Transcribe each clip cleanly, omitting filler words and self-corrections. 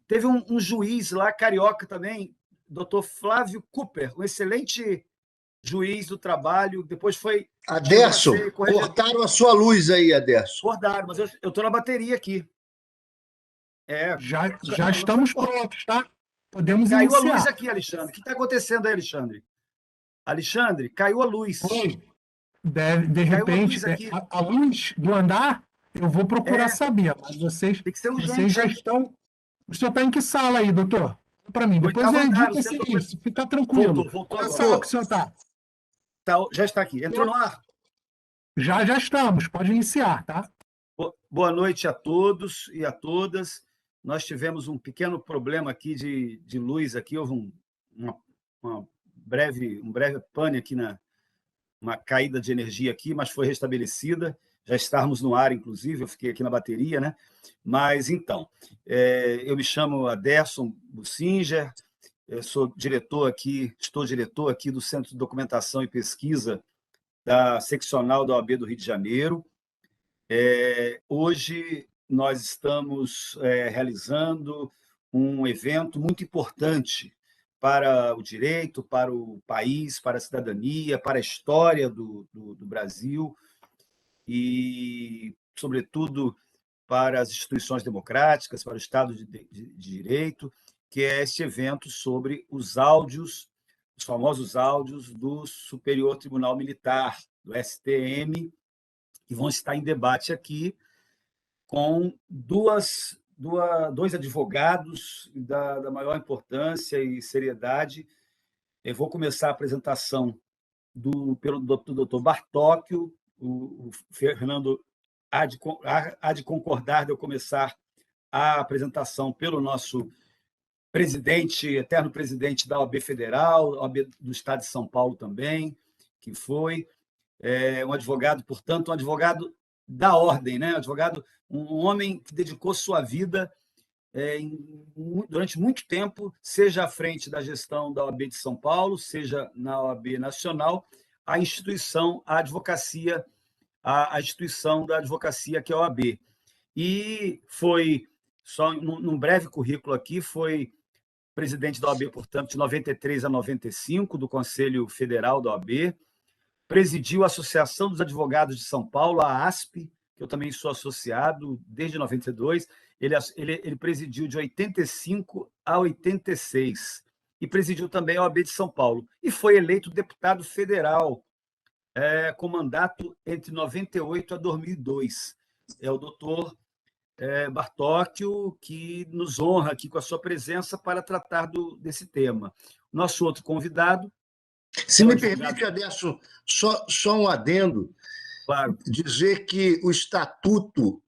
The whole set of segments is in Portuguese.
Teve um juiz lá, carioca também, doutor Flávio Cooper, um excelente juiz do trabalho. Depois foi... Aderson, cortaram a sua luz aí, Aderson. Cortaram, mas eu estou na bateria aqui. Já estamos prontos, tá? Podemos caiu iniciar. Caiu a luz aqui, Alexandre. O que está acontecendo aí, Alexandre? Alexandre, caiu a luz. De repente, a luz do andar, eu vou procurar saber, mas vocês, tem que ser urgente. Vocês já estão... O senhor está em que sala aí, doutor? Para mim, depois eu indico esse serviço. Fica tranquilo. Voltou Qual sala que o senhor está? Já está aqui. Entrou no ar? Já estamos. Pode iniciar, tá? Boa noite a todos e a todas. Nós tivemos um pequeno problema aqui de luz. Aqui houve um breve pane aqui, uma caída de energia aqui, mas foi restabelecida. Já estávamos no ar, inclusive, eu fiquei aqui na bateria, né? Mas, então, eu me chamo Aderson Bussinger, eu estou diretor aqui do Centro de Documentação e Pesquisa da Seccional da OAB do Rio de Janeiro. Hoje nós estamos realizando um evento muito importante para o direito, para o país, para a cidadania, para a história do Brasil e, sobretudo, para as instituições democráticas, para o Estado de Direito, que é este evento sobre os famosos áudios do Superior Tribunal Militar, do STM, que vão estar em debate aqui com dois advogados da maior importância e seriedade. Eu vou começar a apresentação pelo doutor Bartóquio. O Fernando há de concordar de eu começar a apresentação pelo nosso eterno presidente da OAB Federal, OAB do Estado de São Paulo também, que foi um advogado, portanto, um advogado da ordem, né? Um homem que dedicou sua vida durante muito tempo, seja à frente da gestão da OAB de São Paulo, seja na OAB Nacional, a instituição da advocacia que é a OAB. E foi, só num breve currículo aqui, foi presidente da OAB, portanto, de 93 a 95, do Conselho Federal da OAB, presidiu a Associação dos Advogados de São Paulo, a ASP, que eu também sou associado desde 92. Ele presidiu de 85 a 86 e presidiu também a OAB de São Paulo. E foi eleito deputado federal com mandato entre 98 a 2002. É o doutor Bartóquio, que nos honra aqui com a sua presença para tratar desse tema. Nosso outro convidado... Se me permite, Aderson, só um adendo. Claro. Dizer que o estatuto,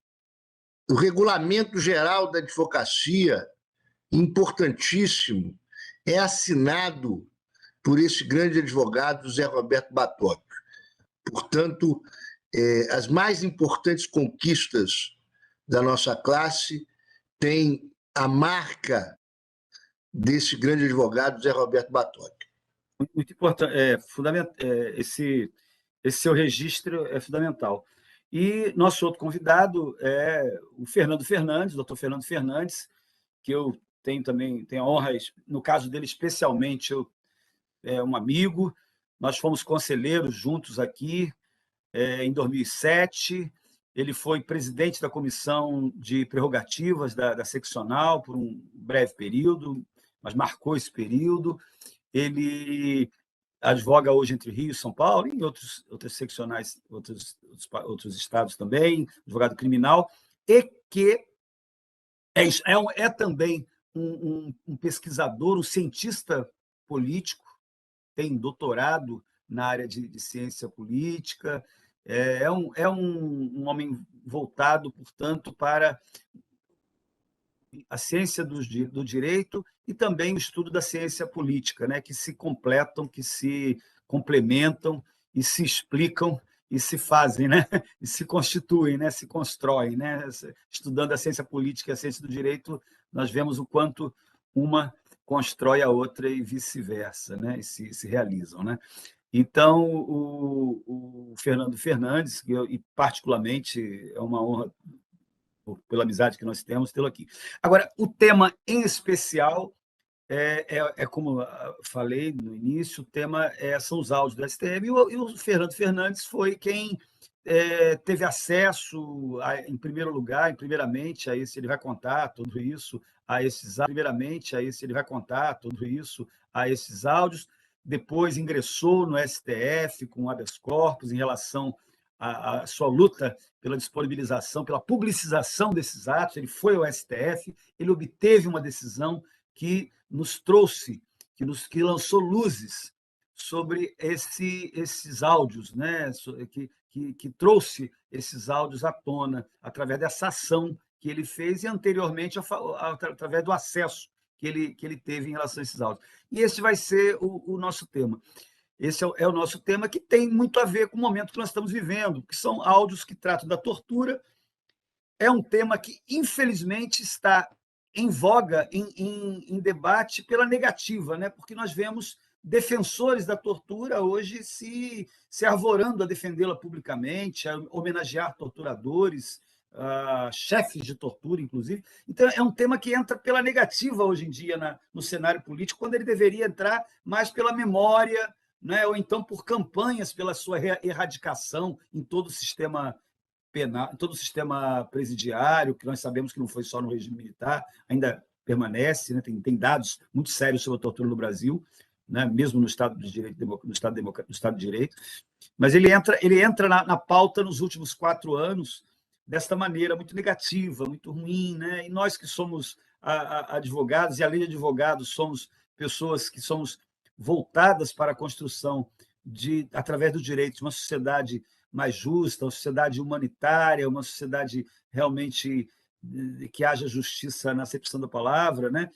o regulamento geral da advocacia, importantíssimo, é assinado por esse grande advogado, José Roberto Bartóquio. Portanto, as mais importantes conquistas da nossa classe têm a marca desse grande advogado, José Roberto Bartóquio. Muito importante, esse seu registro é fundamental. E nosso outro convidado é o Fernando Fernandes, doutor Fernando Fernandes, que eu tenho a honra, no caso dele especialmente, é um amigo. Nós fomos conselheiros juntos aqui em 2007. Ele foi presidente da Comissão de Prerrogativas da Seccional por um breve período, mas marcou esse período. Ele advoga hoje entre Rio e São Paulo, e outros seccionais, outros estados também, advogado criminal, e que é também um pesquisador, um cientista político, tem doutorado na área de ciência política, é um homem voltado, portanto, para a ciência do direito e também o estudo da ciência política, né, que se completam, que se complementam e se explicam e se fazem, né, e se constituem, né, se constroem, né. Estudando a ciência política e a ciência do direito, nós vemos o quanto uma constrói a outra e vice-versa, né, e se realizam, né. Então, o Fernando Fernandes, e particularmente é uma honra pela amizade que nós temos, tê-lo aqui. Agora, o tema em especial como falei no início, o tema são os áudios do STM, e o Fernando Fernandes foi quem teve acesso, em primeiro lugar, primeiramente, a esse, ele vai contar tudo isso, a esses áudios, depois ingressou no STF com habeas corpus em relação à sua luta pela disponibilização, pela publicização desses atos, ele foi ao STF, ele obteve uma decisão que nos trouxe, que lançou luzes sobre esses áudios, né? que trouxe esses áudios à tona através dessa ação que ele fez e anteriormente através do acesso que ele teve em relação a esses áudios. E esse vai ser o nosso tema. Esse é o nosso tema, que tem muito a ver com o momento que nós estamos vivendo, que são áudios que tratam da tortura. É um tema que, infelizmente, está em voga, em debate pela negativa, né? Porque nós vemos defensores da tortura hoje se arvorando a defendê-la publicamente, a homenagear torturadores, chefes de tortura, inclusive. Então, é um tema que entra pela negativa hoje em dia no cenário político, quando ele deveria entrar mais pela memória, né? Ou então por campanhas pela sua erradicação em todo o sistema penal, todo o sistema presidiário, que nós sabemos que não foi só no regime militar, ainda permanece, né? Tem dados muito sérios sobre a tortura no Brasil, né? Mesmo no Estado de Direito, no Estado de Direito, mas ele entra na pauta nos últimos 4 anos desta maneira muito negativa, muito ruim, né? E nós que somos advogados, e além de advogados, somos pessoas que somos voltadas para a construção através do direito, de uma sociedade mais justa, uma sociedade humanitária, uma sociedade realmente que haja justiça na acepção da palavra, né?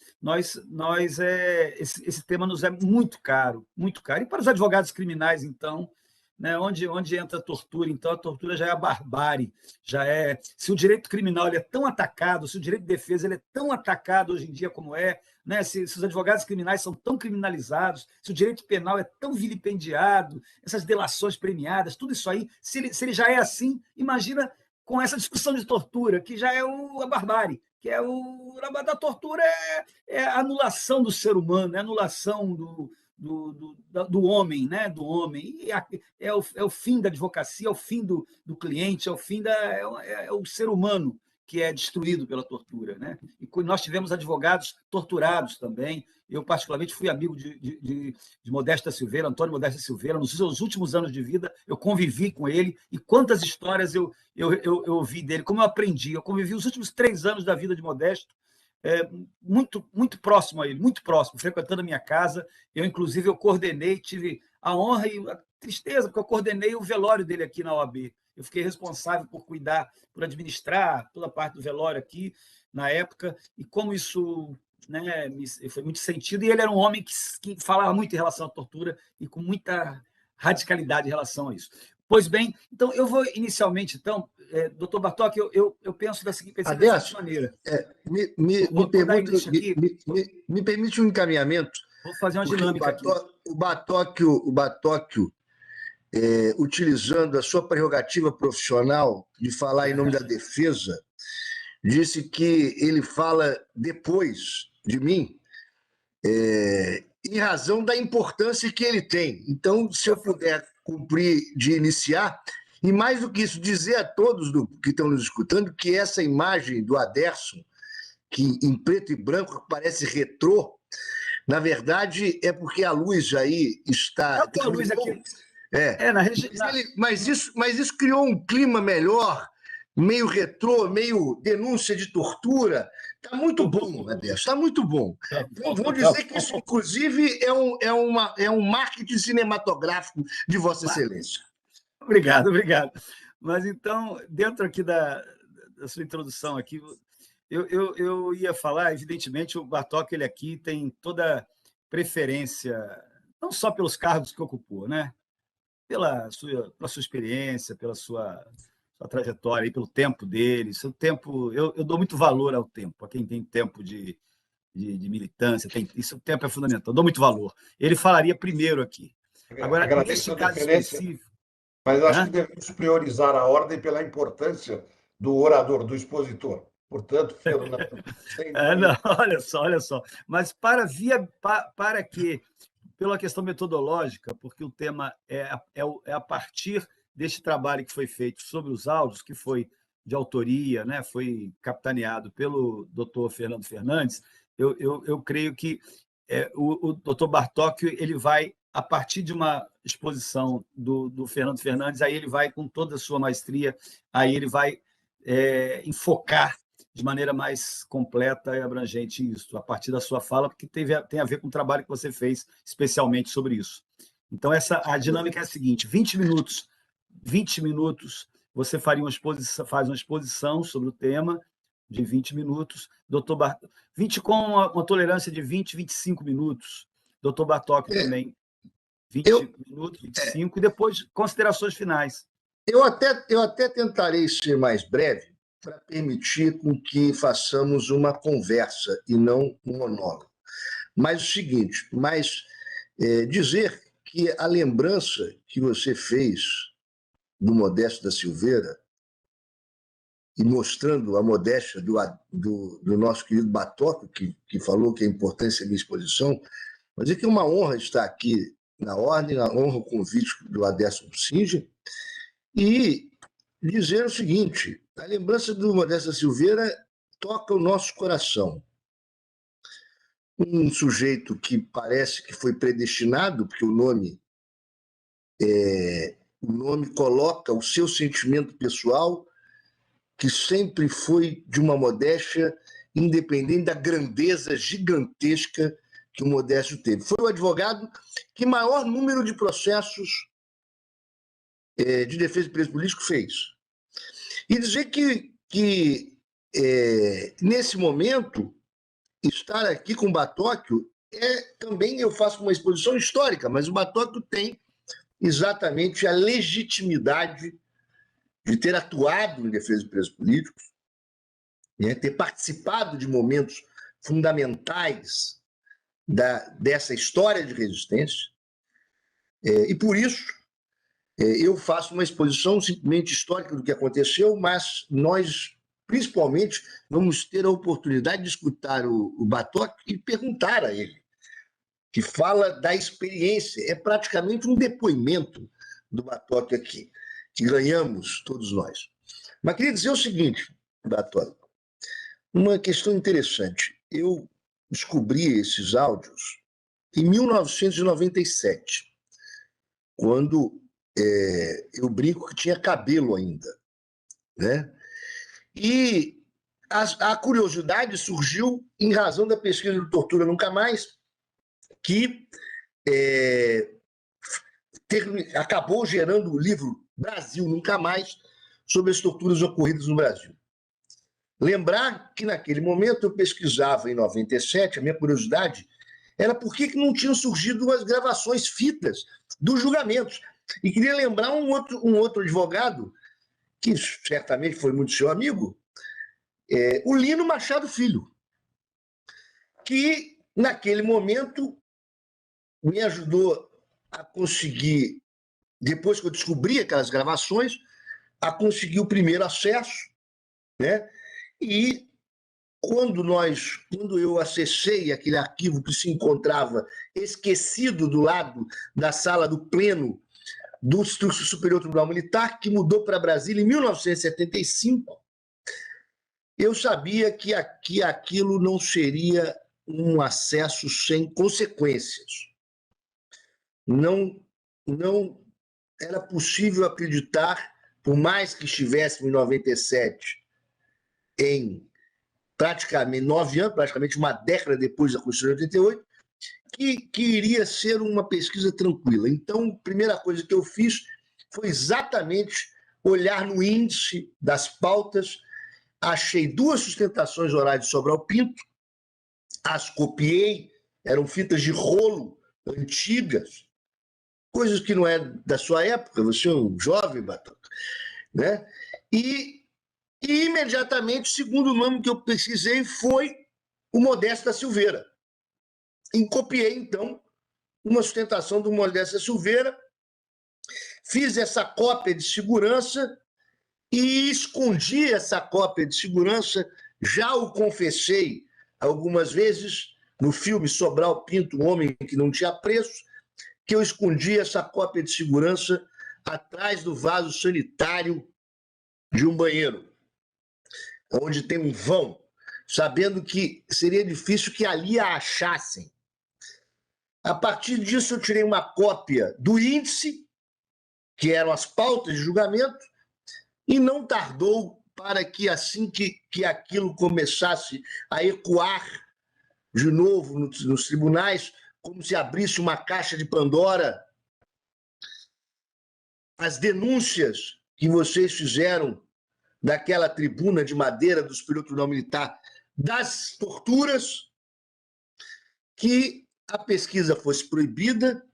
Esse tema nos é muito caro, muito caro. E para os advogados criminais, então, né? Onde entra a tortura? Então, a tortura já é a barbárie, se o direito criminal ele é tão atacado, se o direito de defesa ele é tão atacado hoje em dia como né? Se os advogados criminais são tão criminalizados, se o direito penal é tão vilipendiado, essas delações premiadas, tudo isso aí, se ele já é assim, imagina com essa discussão de tortura, que já é a barbárie, que da tortura é a anulação do ser humano, é a anulação do homem, né? Do homem. E é o fim da advocacia, é o fim do cliente, é o ser humano que é destruído pela tortura, né? E nós tivemos advogados torturados também. Eu, particularmente, fui amigo de Modesto Silveira, Antônio Modesto Silveira. Nos seus últimos anos de vida, eu convivi com ele, e quantas histórias eu ouvi dele, como eu aprendi. Eu convivi os últimos 3 anos da vida de Modesto, muito, muito próximo a ele, muito próximo, frequentando a minha casa. Inclusive, eu coordenei, tive a honra e a tristeza, porque eu coordenei o velório dele aqui na OAB. Eu fiquei responsável por cuidar, por administrar toda a parte do velório aqui, na época, e como isso, né, foi muito sentido. E ele era um homem que falava muito em relação à tortura e com muita radicalidade em relação a isso. Pois bem, então, eu vou inicialmente, então, doutor Bartok, eu penso da seguinte maneira. Me permite um encaminhamento. Vou fazer uma dinâmica aqui. O Batóquio, utilizando a sua prerrogativa profissional de falar em nome da defesa, disse que ele fala depois de mim, em razão da importância que ele tem. Então, se eu puder cumprir de iniciar, e mais do que isso, dizer a todos que estão nos escutando que essa imagem do Aderson, que em preto e branco parece retrô, na verdade é porque a luz aí está... Tem a luz aqui. Mas isso criou um clima melhor, meio retrô, meio denúncia de tortura. Está muito bom, Aderson, está muito bom. Vou dizer que isso, inclusive, é um marketing cinematográfico de Vossa Excelência. Obrigado. Mas, então, dentro aqui da sua introdução, aqui, eu ia falar, evidentemente, o Bartok, ele aqui tem toda preferência, não só pelos cargos que ocupou, né? Pela sua experiência, pela sua trajetória, pelo tempo dele. Seu tempo, eu dou muito valor ao tempo, a quem tem tempo de militância, o tempo é fundamental, eu dou muito valor. Ele falaria primeiro aqui. Agora, neste caso específico... Mas acho que devemos priorizar a ordem pela importância do orador, do expositor. Portanto, Fernando, sem não, olha só. Mas para que, pela questão metodológica, porque o tema é a partir deste trabalho que foi feito sobre os áudios, que foi de autoria, né, foi capitaneado pelo doutor Fernando Fernandes, eu creio que o doutor Bartóquio ele vai, a partir de uma exposição do Fernando Fernandes, aí ele vai, com toda a sua maestria, aí ele vai enfocar de maneira mais completa e abrangente isso, a partir da sua fala, porque tem a ver com o trabalho que você fez especialmente sobre isso. Então, a dinâmica é a seguinte: 20 minutos, você faz uma exposição sobre o tema de 20 minutos, 20 com uma tolerância de 20, 25 minutos, doutor Bartóquio também, 20 minutos, 25, e depois considerações finais. Eu até tentarei ser mais breve, para permitir com que façamos uma conversa e não um monólogo. Mas o seguinte, dizer que a lembrança que você fez do Modesto da Silveira, e mostrando a modéstia do nosso querido Bartóquio, que falou que a importância da minha exposição, mas é que é uma honra estar aqui na Ordem, honra o convite do Aderson Singer, e dizer o seguinte: a lembrança do Modesto da Silveira toca o nosso coração. Um sujeito que parece que foi predestinado, porque o nome coloca o seu sentimento pessoal, que sempre foi de uma modéstia, independente da grandeza gigantesca que o Modesto teve. Foi o advogado que maior número de processos de defesa de preso político fez. E dizer que nesse momento, estar aqui com o Bartóquio também, eu faço uma exposição histórica, mas o Bartóquio tem exatamente a legitimidade de ter atuado em defesa de presos políticos, né, ter participado de momentos fundamentais dessa história de resistência, e por isso eu faço uma exposição simplesmente histórica do que aconteceu, mas nós, principalmente, vamos ter a oportunidade de escutar o Bartóquio e perguntar a ele, que fala da experiência. É praticamente um depoimento do Bartóquio aqui, que ganhamos todos nós. Mas queria dizer o seguinte, Bartóquio, uma questão interessante. Eu descobri esses áudios em 1997, quando eu brinco que tinha cabelo ainda, né? E a curiosidade surgiu em razão da pesquisa do Tortura Nunca Mais, que acabou gerando o livro Brasil Nunca Mais, sobre as torturas ocorridas no Brasil. Lembrar que naquele momento eu pesquisava em 97, a minha curiosidade era por que não tinham surgido as gravações, fitas dos julgamentos. E queria lembrar um outro advogado, que certamente foi muito seu amigo, o Lino Machado Filho, que naquele momento me ajudou a conseguir, depois que eu descobri aquelas gravações, a conseguir o primeiro acesso, né? E quando eu acessei aquele arquivo que se encontrava esquecido do lado da sala do pleno do Superior Tribunal Militar, que mudou para Brasília em 1975, eu sabia que aquilo não seria um acesso sem consequências. Não era possível acreditar, por mais que estivéssemos em 97, em praticamente 9 anos, praticamente uma década depois da Constituição de 88, que iria ser uma pesquisa tranquila. Então, a primeira coisa que eu fiz foi exatamente olhar no índice das pautas, achei 2 sustentações orais de Sobral Pinto, as copiei, eram fitas de rolo antigas, coisas que não é da sua época, você é um jovem, Batata, né? E imediatamente o segundo nome que eu pesquisei foi o Modesto da Silveira. E copiei, então, uma sustentação do Modesto da Silveira, fiz essa cópia de segurança e escondi essa cópia de segurança. Já o confessei algumas vezes no filme Sobral Pinto, um homem que não tinha preço, que eu escondi essa cópia de segurança atrás do vaso sanitário de um banheiro, onde tem um vão, sabendo que seria difícil que ali a achassem. A partir disso, eu tirei uma cópia do índice, que eram as pautas de julgamento, e não tardou para que, assim que aquilo começasse a ecoar de novo nos tribunais, como se abrisse uma caixa de Pandora, as denúncias que vocês fizeram daquela tribuna de madeira do Superior Tribunal Militar, das torturas, que a pesquisa fosse proibida,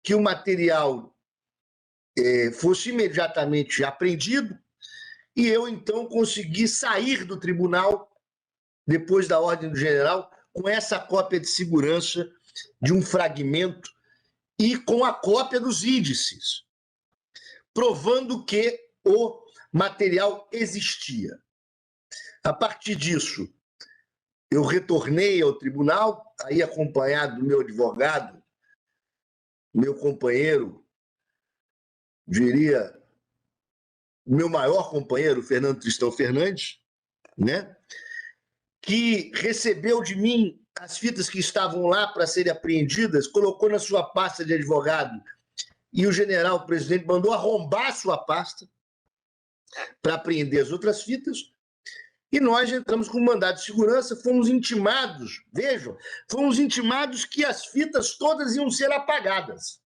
que o material fosse imediatamente apreendido, e eu, então, consegui sair do tribunal, depois da ordem do general, com essa cópia de segurança de um fragmento e com a cópia dos índices, provando que o material existia. A partir disso, eu retornei ao tribunal, aí acompanhado do meu advogado, meu companheiro, diria, meu maior companheiro, Fernando Tristão Fernandes, né, que recebeu de mim as fitas que estavam lá para serem apreendidas, colocou na sua pasta de advogado, e o general, o presidente, mandou arrombar a sua pasta para apreender as outras fitas, e nós entramos com mandado de segurança, fomos intimados, vejam, fomos intimados que as fitas todas iam ser apagadas.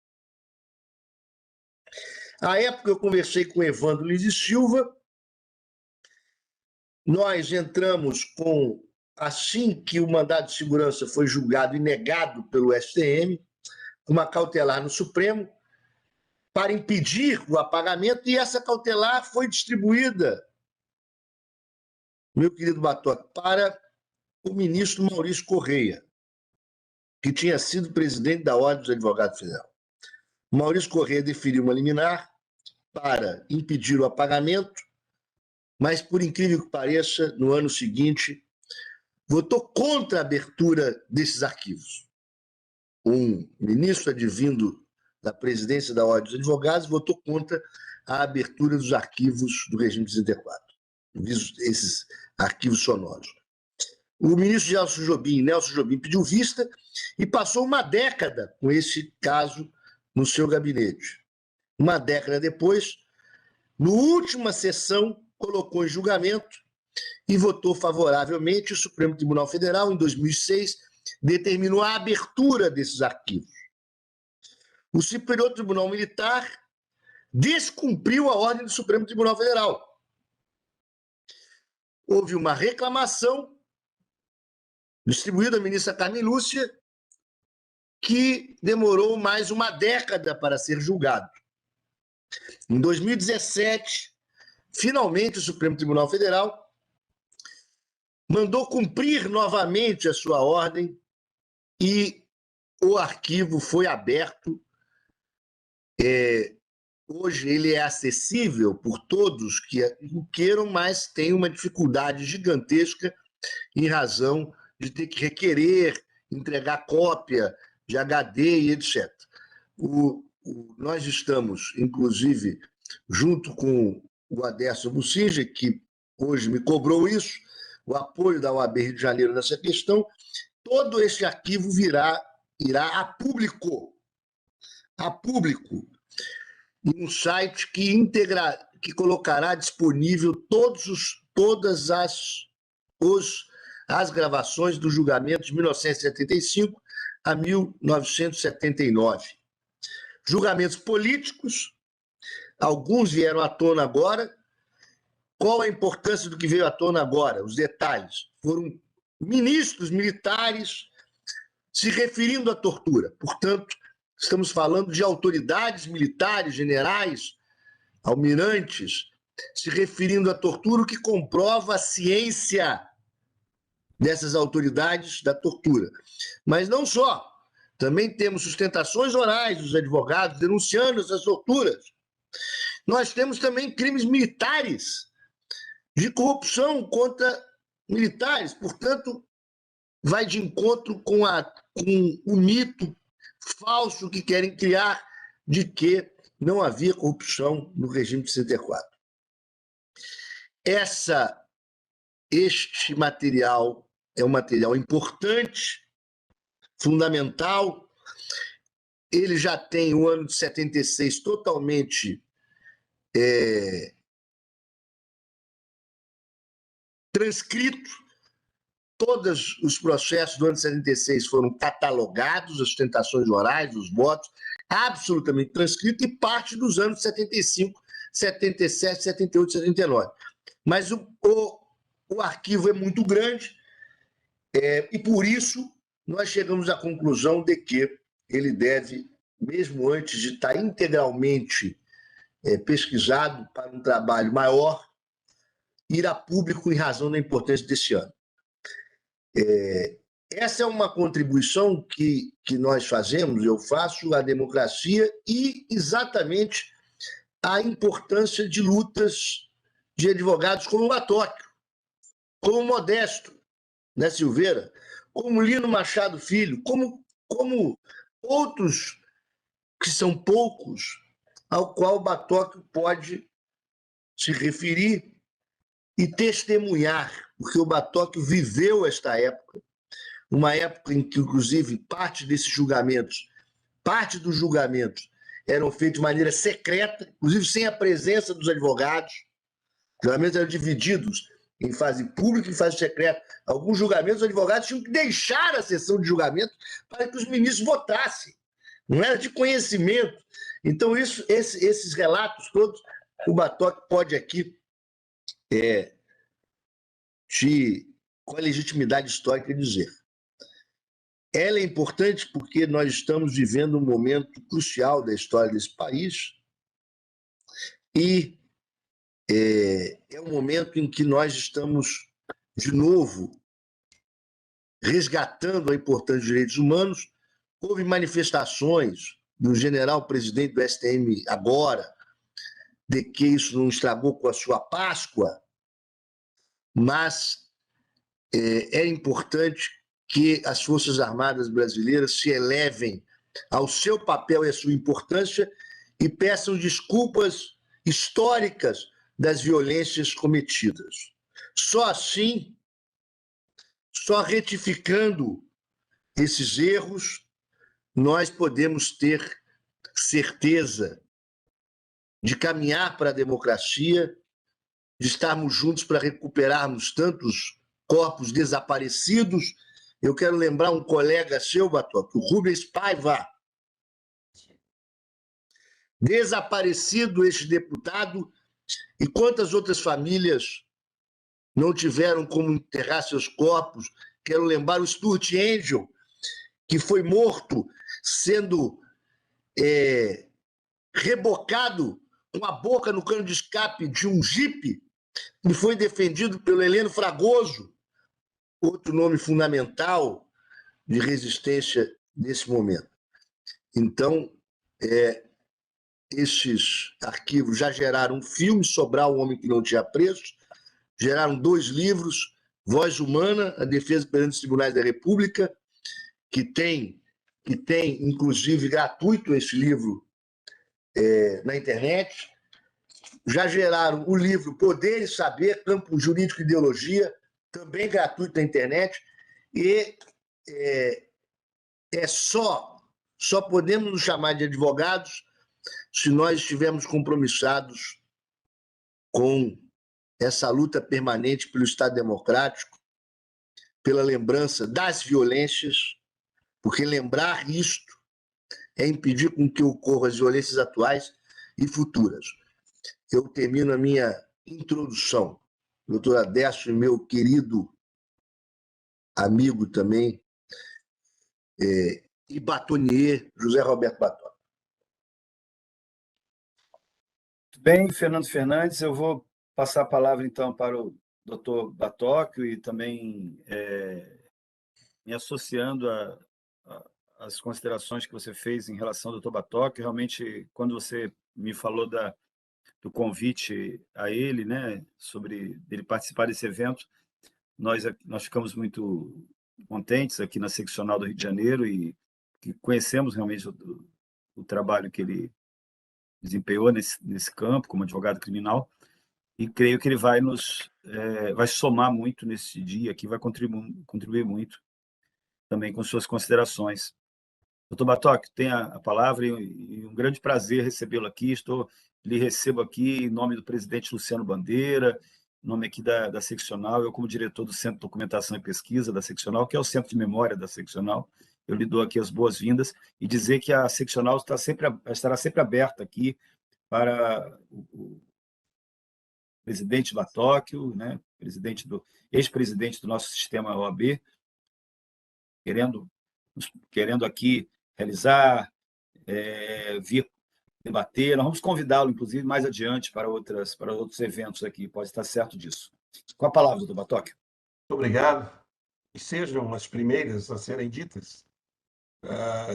À época, eu conversei com Evandro Lins e Silva, nós entramos com, assim que o mandado de segurança foi julgado e negado pelo STM, uma cautelar no Supremo, para impedir o apagamento, e essa cautelar foi distribuída, meu querido Batoque, para o ministro Maurício Correia, que tinha sido presidente da Ordem dos Advogados Federal. Maurício Correia deferiu uma liminar para impedir o apagamento, mas, por incrível que pareça, no ano seguinte, votou contra a abertura desses arquivos. Um ministro advindo da presidência da Ordem dos Advogados votou contra a abertura dos arquivos do regime 64, esses arquivos sonoros. O ministro Nelson Jobim pediu vista e passou uma década com esse caso no seu gabinete. Uma década depois, na última sessão, colocou em julgamento e votou favoravelmente. O Supremo Tribunal Federal, em 2006, determinou a abertura desses arquivos. O Superior Tribunal Militar descumpriu a ordem do Supremo Tribunal Federal. Houve uma reclamação distribuída à ministra Carmen Lúcia, que demorou mais uma década para ser julgado. Em 2017, finalmente, o Supremo Tribunal Federal mandou cumprir novamente a sua ordem e o arquivo foi aberto. Hoje ele é acessível por todos que o queiram, mas tem uma dificuldade gigantesca em razão de ter que requerer, entregar cópia de HD e etc. Nós estamos, inclusive, junto com o Aderson Bucinja, que hoje me cobrou isso, o apoio da OAB Rio de Janeiro nessa questão. Todo esse arquivo irá a público, em um site que colocará disponível todas as gravações do julgamento de 1975 a 1979. Julgamentos políticos, alguns vieram à tona agora. Qual a importância do que veio à tona agora? Os detalhes. Foram ministros militares se referindo à tortura. Portanto, estamos falando de autoridades militares, generais, almirantes, se referindo à tortura, o que comprova a ciência dessas autoridades da tortura. Mas não só. Também temos sustentações orais dos advogados denunciando essas torturas. Nós temos também crimes militares de corrupção contra militares. Portanto, vai de encontro com o mito falso que querem criar de que não havia corrupção no regime de 64. Este material é um material importante, fundamental. Ele já tem o ano de 76 totalmente transcrito. Todos os processos do ano de 76 foram catalogados, as tentações orais, os votos, absolutamente transcrito, e parte dos anos 75, 77, 78, 79. Mas o arquivo é muito grande, e por isso nós chegamos à conclusão de que ele deve, mesmo antes de estar integralmente pesquisado para um trabalho maior, ir a público em razão da importância desse ano. Essa é uma contribuição que nós fazemos, eu faço, à democracia e exatamente à importância de lutas de advogados como Batóquio, como Modesto, né, Silveira, como Lino Machado Filho, como outros que são poucos, ao qual Batóquio pode se referir e testemunhar, porque o Batóquio viveu esta época, uma época em que, inclusive, parte dos julgamentos eram feitos de maneira secreta, inclusive sem a presença dos advogados. Os julgamentos eram divididos em fase pública e fase secreta. Alguns julgamentos, os advogados tinham que deixar a sessão de julgamento para que os ministros votassem. Não era de conhecimento. Então, esses relatos todos, o Batóquio pode aqui com a legitimidade histórica dizer. Ela é importante porque nós estamos vivendo um momento crucial da história desse país e é um momento em que nós estamos, de novo, resgatando a importância dos direitos humanos. Houve manifestações do general presidente do STM agora, de que isso não estragou com a sua Páscoa, mas é importante que as Forças Armadas brasileiras se elevem ao seu papel e à sua importância e peçam desculpas históricas das violências cometidas. Só assim, só retificando esses erros, nós podemos ter certeza de caminhar para a democracia, de estarmos juntos para recuperarmos tantos corpos desaparecidos. Eu quero lembrar um colega seu, Batóquio, o Rubens Paiva. Desaparecido este deputado, e quantas outras famílias não tiveram como enterrar seus corpos. Quero lembrar o Stuart Angel, que foi morto sendo rebocado com a boca no cano de escape de um jipe, e foi defendido pelo Heleno Fragoso, outro nome fundamental de resistência nesse momento. Então, esses arquivos já geraram um filme, Sobral, o Homem que Não Tinha Preço, geraram 2 livros, Voz Humana, a defesa perante os tribunais da República, que tem inclusive, gratuito esse livro na internet. Já geraram o livro Poder e Saber, Campo Jurídico e Ideologia, também gratuito na internet. E só podemos nos chamar de advogados se nós estivermos compromissados com essa luta permanente pelo Estado democrático, pela lembrança das violências, porque lembrar isto é impedir com que ocorram as violências atuais e futuras. Eu termino a minha introdução, doutor Adesso, meu querido amigo também, e batonier, José Roberto Batóquio. Muito bem, Fernando Fernandes, eu vou passar a palavra, então, para o doutor Batóquio e também me associando às considerações que você fez em relação ao doutor Batóquio. Realmente, quando você me falou do do convite a ele, né, sobre ele participar desse evento. Nós ficamos muito contentes aqui na seccional do Rio de Janeiro e que conhecemos realmente o trabalho que ele desempenhou nesse campo como advogado criminal, e creio que ele vai somar muito nesse dia aqui, vai contribuir muito também com suas considerações. Doutor Batoque, tem a palavra e um grande prazer recebê-lo aqui. Lhe recebo aqui em nome do presidente Luciano Bandeira, em nome aqui da seccional, eu como diretor do Centro de Documentação e Pesquisa da seccional, que é o centro de memória da seccional. Eu lhe dou aqui as boas-vindas e dizer que a seccional estará sempre aberta aqui para o presidente Batoque, né, ex-presidente do nosso sistema OAB, querendo aqui realizar, vir debater. Nós vamos convidá-lo, inclusive, mais adiante para outros eventos aqui, pode estar certo disso. Com a palavra, doutor Batoque. Muito obrigado. E sejam as primeiras a serem ditas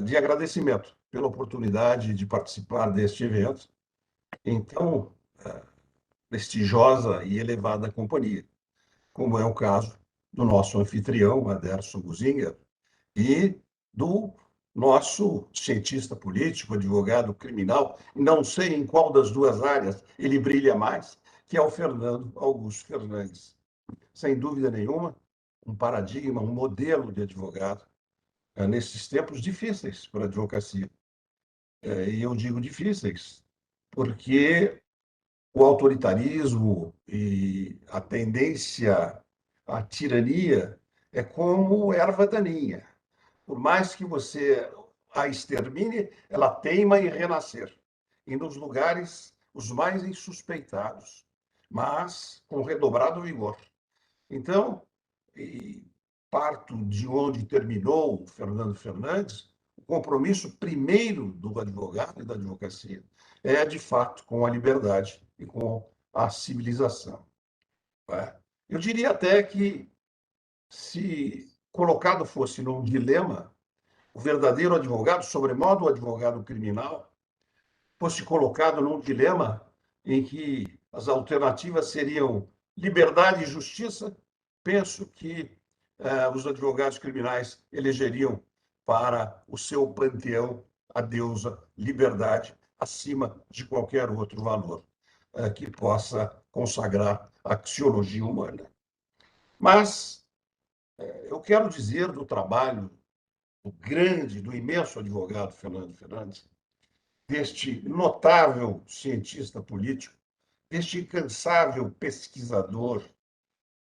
de agradecimento pela oportunidade de participar deste evento, então, prestigiosa e elevada companhia, como é o caso do nosso anfitrião, Aderson Guzinger, e do nosso cientista político, advogado criminal, não sei em qual das duas áreas ele brilha mais, que é o Fernando Augusto Fernandes. Sem dúvida nenhuma, um paradigma, um modelo de advogado nesses tempos difíceis para a advocacia. E eu digo difíceis porque o autoritarismo e a tendência à tirania é como erva daninha. Por mais que você a extermine, ela teima em renascer, e nos lugares os mais insuspeitados, mas com redobrado vigor. Então, parto de onde terminou o Fernando Fernandes, o compromisso primeiro do advogado e da advocacia é, de fato, com a liberdade e com a civilização. Eu diria até que, se colocado fosse num dilema, o verdadeiro advogado, sobremodo o advogado criminal, fosse colocado num dilema em que as alternativas seriam liberdade e justiça, penso que os advogados criminais elegeriam para o seu panteão a deusa liberdade, acima de qualquer outro valor que possa consagrar a axiologia humana. Mas eu quero dizer do trabalho do grande, do imenso advogado Fernando Fernandes, deste notável cientista político, deste incansável pesquisador,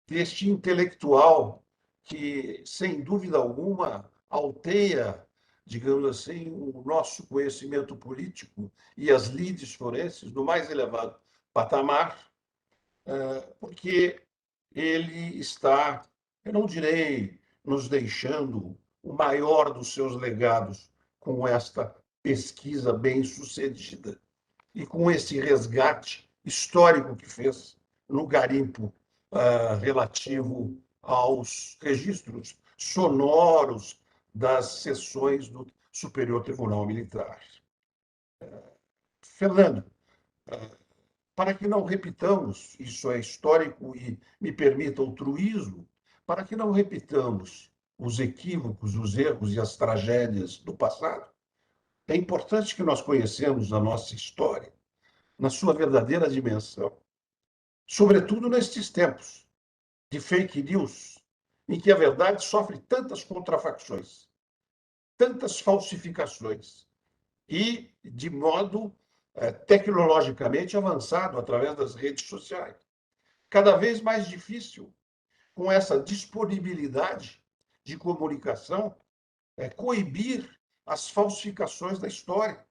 deste intelectual que, sem dúvida alguma, alteia, digamos assim, o nosso conhecimento político e as lides forenses no mais elevado patamar, porque ele está, eu não direi, nos deixando o maior dos seus legados com esta pesquisa bem-sucedida e com esse resgate histórico que fez no garimpo relativo aos registros sonoros das sessões do Superior Tribunal Militar. Fernando, para que não repitamos, isso é histórico e me permita o truísmo, para que não repitamos os equívocos, os erros e as tragédias do passado, é importante que nós conhecemos a nossa história na sua verdadeira dimensão, sobretudo nestes tempos de fake news, em que a verdade sofre tantas contrafações, tantas falsificações, e de modo tecnologicamente avançado através das redes sociais. Cada vez mais difícil, com essa disponibilidade de comunicação, coibir as falsificações da história.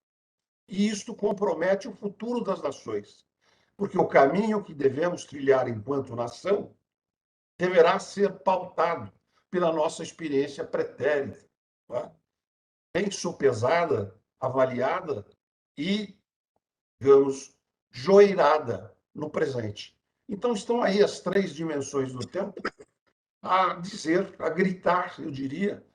E isto compromete o futuro das nações, porque o caminho que devemos trilhar enquanto nação deverá ser pautado pela nossa experiência pretérita, bem sopesada, avaliada e, digamos, joeirada no presente. Então, estão aí as três dimensões do tempo a dizer, a gritar, eu diria,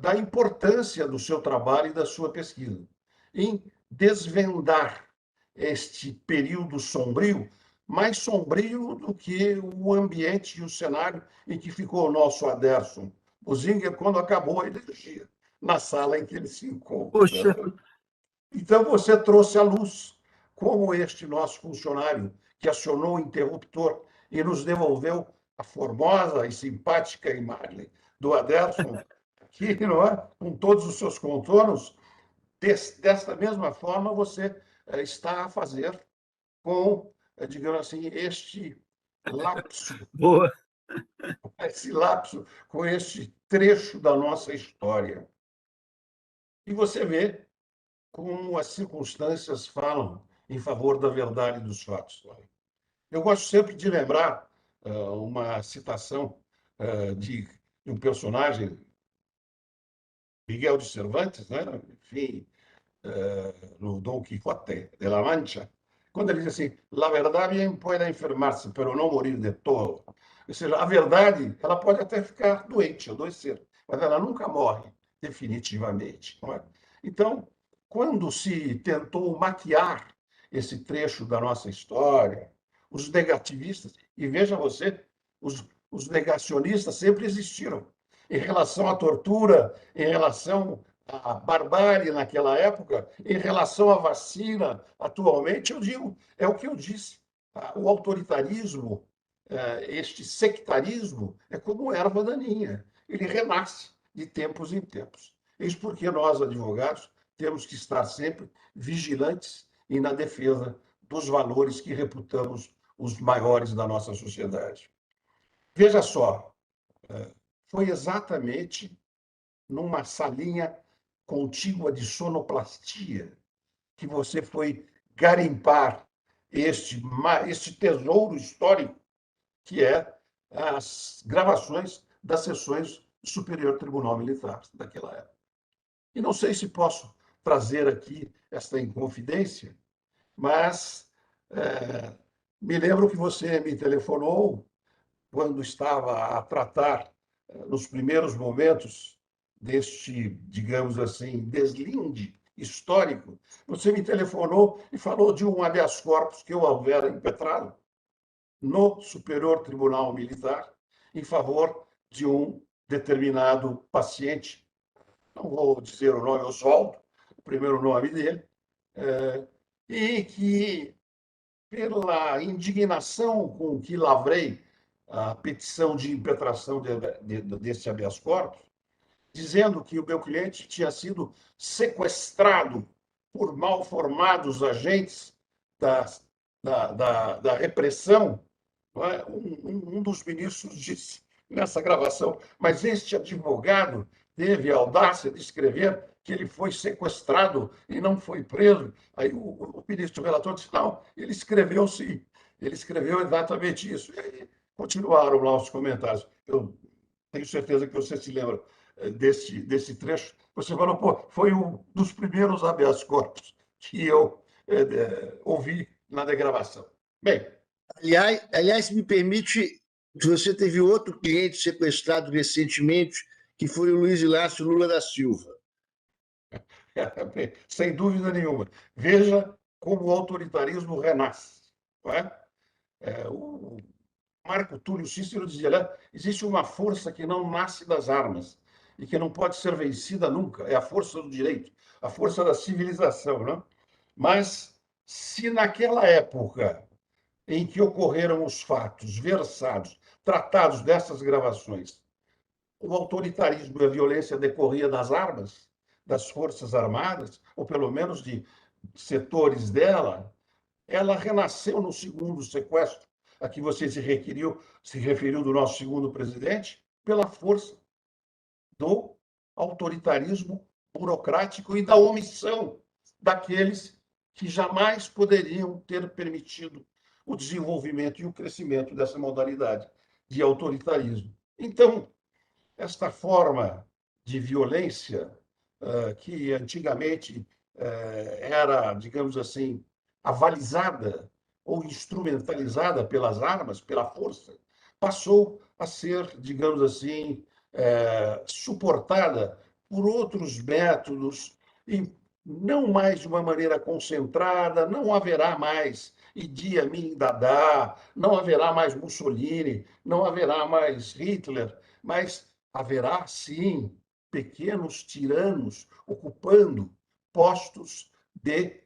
da importância do seu trabalho e da sua pesquisa, em desvendar este período sombrio, mais sombrio do que o ambiente e o cenário em que ficou o nosso Aderson Buzinger quando acabou a energia, na sala em que ele se encontra. Poxa, Então, você trouxe à luz como este nosso funcionário que acionou o interruptor e nos devolveu a formosa e simpática imagem do Aderson, que, não é? Com todos os seus contornos, desta mesma forma você está a fazer com, digamos assim, boa. esse lapso, com este trecho da nossa história. E você vê como as circunstâncias falam em favor da verdade dos fatos. Eu gosto sempre de lembrar uma citação de um personagem, Miguel de Cervantes, né? Enfim, no Don Quijote de la Mancha, quando ele diz assim: "La verdad bien puede enfermarse, pero no morir de todo". Ou seja, a verdade ela pode até ficar doente, adoecer, mas ela nunca morre definitivamente. Não é? Então, quando se tentou maquiar esse trecho da nossa história, os negativistas, e veja você, os negacionistas sempre existiram em relação à tortura, em relação à barbárie naquela época, em relação à vacina, atualmente, eu digo, é o que eu disse, o autoritarismo, este sectarismo, é como erva daninha, ele renasce de tempos em tempos. Isso porque nós, advogados, temos que estar sempre vigilantes e na defesa dos valores que reputamos os maiores da nossa sociedade. Veja só, foi exatamente numa salinha contígua de sonoplastia que você foi garimpar este tesouro histórico que é as gravações das sessões do Superior Tribunal Militar daquela época. E não sei se posso trazer aqui esta inconfidência, mas me lembro que você me telefonou quando estava a tratar, nos primeiros momentos deste, digamos assim, deslinde histórico, você me telefonou e falou de um habeas corpus que eu houvera impetrado no Superior Tribunal Militar em favor de um determinado paciente, não vou dizer o nome, Oswaldo, o primeiro nome dele, e que, pela indignação com que lavrei a petição de impetração desse habeas corpus, dizendo que o meu cliente tinha sido sequestrado por mal formados agentes da, da repressão, não é? Um dos ministros disse nessa gravação, mas este advogado teve a audácia de escrever que ele foi sequestrado e não foi preso. Aí o ministro relator disse, não, ele escreveu sim, ele escreveu exatamente isso. E aí continuaram lá os comentários. Eu tenho certeza que você se lembra desse trecho. Você falou, pô, foi um dos primeiros habeas corpus que eu ouvi na degravação. Bem, aliás, me permite, você teve outro cliente sequestrado recentemente, que foi o Luiz Inácio Lula da Silva. Sem dúvida nenhuma. Veja como o autoritarismo renasce. Não é? O Marco Túlio Cícero dizia, né? Existe uma força que não nasce das armas e que não pode ser vencida nunca. É a força do direito, a força da civilização. Não? Mas se naquela época em que ocorreram os fatos versados, tratados dessas gravações, o autoritarismo e a violência decorria das armas, das forças armadas, ou pelo menos de setores dela, ela renasceu no segundo sequestro, a que você se referiu do nosso segundo presidente, pela força do autoritarismo burocrático e da omissão daqueles que jamais poderiam ter permitido o desenvolvimento e o crescimento dessa modalidade de autoritarismo. Então, esta forma de violência, que antigamente era, digamos assim, avalizada ou instrumentalizada pelas armas, pela força, passou a ser, digamos assim, suportada por outros métodos, não mais de uma maneira concentrada, não haverá mais Idi Amin Dada, não haverá mais Mussolini, não haverá mais Hitler, mas haverá, sim, pequenos tiranos ocupando postos de,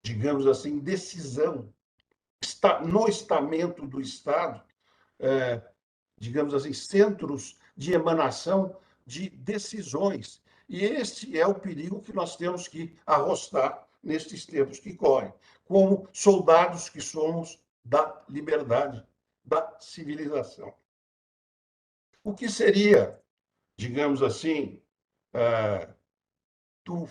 digamos assim, decisão no estamento do Estado, digamos assim, centros de emanação de decisões. E este é o perigo que nós temos que arrostar nestes tempos que correm, como soldados que somos da liberdade, da civilização. O que seria, digamos assim, do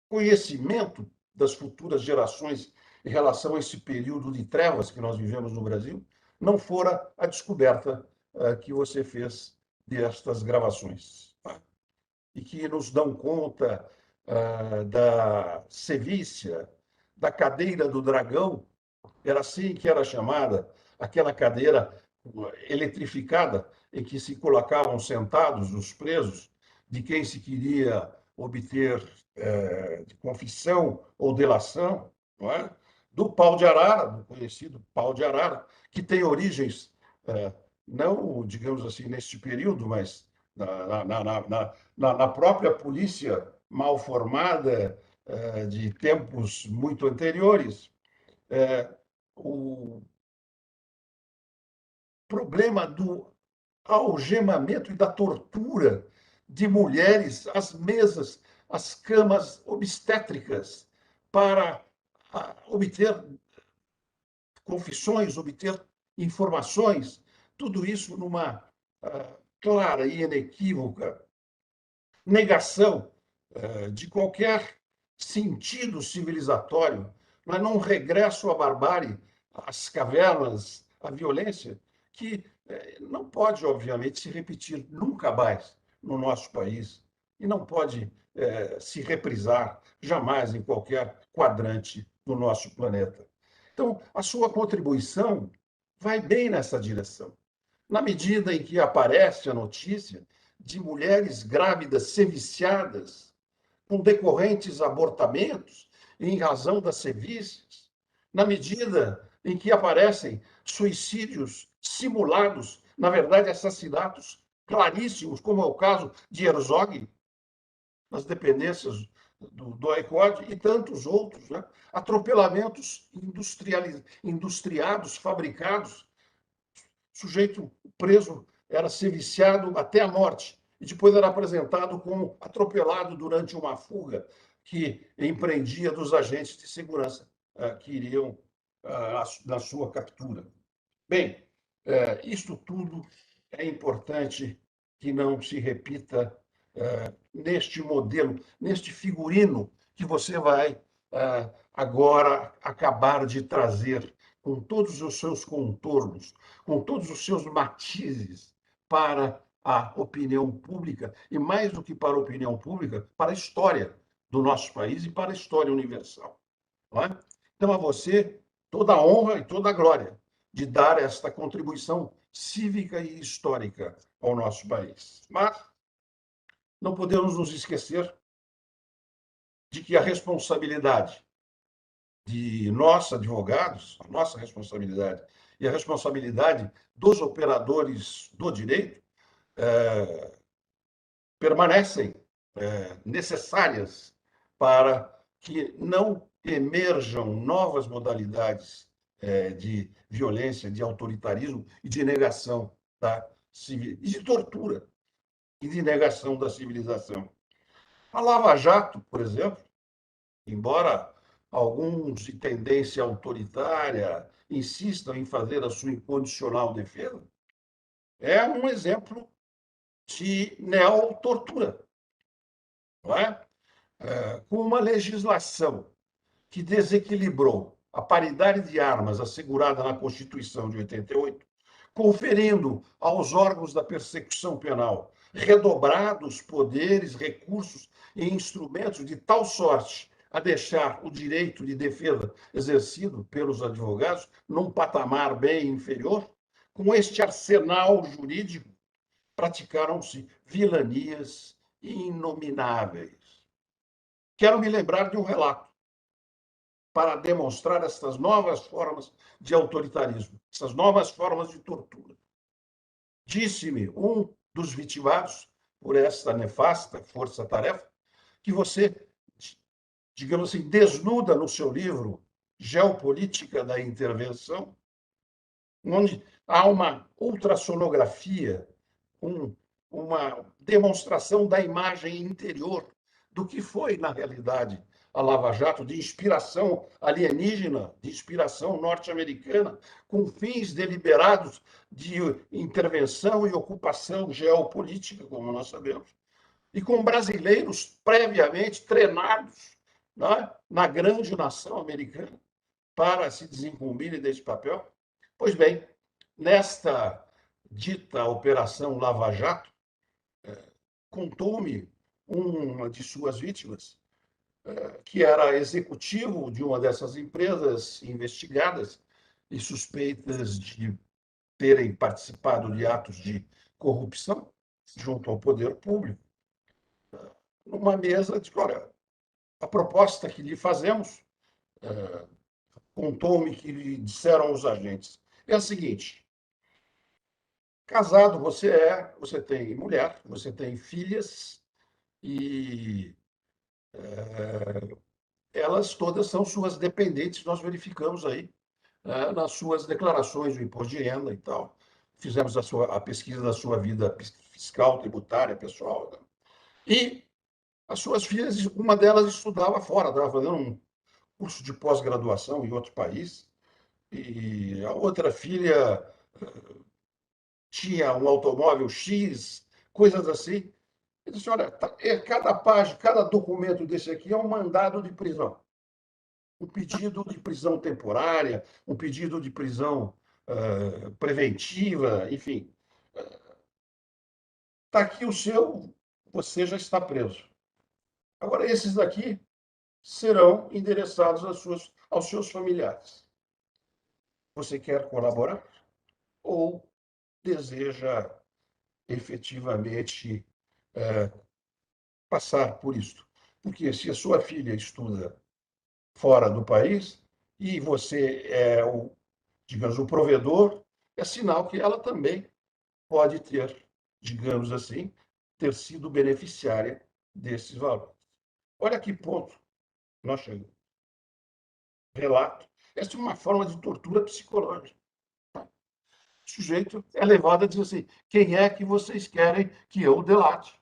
conhecimento das futuras gerações em relação a esse período de trevas que nós vivemos no Brasil, não fora a descoberta que você fez destas gravações, tá? E que nos dão conta da sevícia, da cadeira do dragão, era assim que era chamada, aquela cadeira eletrificada em que se colocavam sentados os presos de quem se queria obter de confissão ou delação, não é? Do pau de arara, do conhecido pau de arara, que tem origens, não, digamos assim, neste período, mas na própria polícia mal formada de tempos muito anteriores. O problema do algemamento e da tortura de mulheres às mesas, às camas obstétricas, para obter confissões, obter informações, tudo isso numa clara e inequívoca negação de qualquer sentido civilizatório, mas não regresso à barbárie, às cavernas, à violência, que não pode, obviamente, se repetir nunca mais no nosso país e não pode se reprisar jamais em qualquer quadrante do nosso planeta. Então, a sua contribuição vai bem nessa direção. Na medida em que aparece a notícia de mulheres grávidas seviciadas, com decorrentes abortamentos em razão das sevícias, na medida em que aparecem suicídios simulados, na verdade, assassinatos claríssimos, como é o caso de Herzog, nas dependências do ICOD e tantos outros, né? Atropelamentos industriados, fabricados, sujeito preso era seviciado até a morte e depois era apresentado como atropelado durante uma fuga que empreendia dos agentes de segurança que iriam na sua captura. Bem, isto tudo é importante que não se repita neste modelo, neste figurino que você vai agora acabar de trazer com todos os seus contornos, com todos os seus matizes para a opinião pública, e mais do que para a opinião pública, para a história do nosso país e para a história universal. Não é? Então, a você, toda a honra e toda a glória de dar esta contribuição cívica e histórica ao nosso país. Mas não podemos nos esquecer de que a responsabilidade de nós, advogados, a nossa responsabilidade e a responsabilidade dos operadores do direito permanecem necessárias para que não emerjam novas modalidades de violência, de autoritarismo e de negação e de tortura e de negação da civilização. A Lava Jato, por exemplo, embora alguns de tendência autoritária insistam em fazer a sua incondicional defesa, é um exemplo de neotortura, não é? Com uma legislação que desequilibrou a paridade de armas assegurada na Constituição de 88, conferindo aos órgãos da persecução penal redobrados poderes, recursos e instrumentos de tal sorte a deixar o direito de defesa exercido pelos advogados num patamar bem inferior, com este arsenal jurídico, praticaram-se vilanias inomináveis. quero me lembrar de um relato para demonstrar essas novas formas de autoritarismo, essas novas formas de tortura. Disse-me um dos vitimados por essa nefasta força-tarefa que você, digamos assim, desnuda no seu livro Geopolítica da Intervenção, onde há uma ultrassonografia, uma demonstração da imagem interior do que foi, na realidade, a Lava Jato, de inspiração alienígena, de inspiração norte-americana, com fins deliberados de intervenção e ocupação geopolítica, como nós sabemos, e com brasileiros previamente treinados, né, na grande nação americana para se desincumbirem desse papel. Pois bem, nesta dita Operação Lava Jato, contou-me uma de suas vítimas, que era executivo de uma dessas empresas investigadas e suspeitas de terem participado de atos de corrupção junto ao poder público, numa mesa de, olha, a proposta que lhe fazemos, contou-me que lhe disseram os agentes, é a seguinte: casado você tem mulher, você tem filhas e elas todas são suas dependentes, nós verificamos aí, nas suas declarações do imposto de renda e tal. Fizemos a pesquisa da sua vida fiscal, tributária, pessoal. Né? E as suas filhas, uma delas estudava fora, estava fazendo um curso de pós-graduação em outro país, e a outra filha tinha um automóvel X, coisas assim. Ele disse, olha, cada página, cada documento desse aqui é um mandado de prisão. Um pedido de prisão temporária, um pedido de prisão preventiva, enfim. Está aqui o seu, você já está preso. Agora, esses daqui serão endereçados aos seus familiares. Você quer colaborar ou deseja efetivamente passar por isto? Porque se a sua filha estuda fora do país e você é digamos, o provedor, é sinal que ela também pode ter, digamos assim, ter sido beneficiária desses valores. Olha que ponto nós chegamos. Relato. Essa é uma forma de tortura psicológica. O sujeito é levado a dizer assim, quem é que vocês querem que eu delate?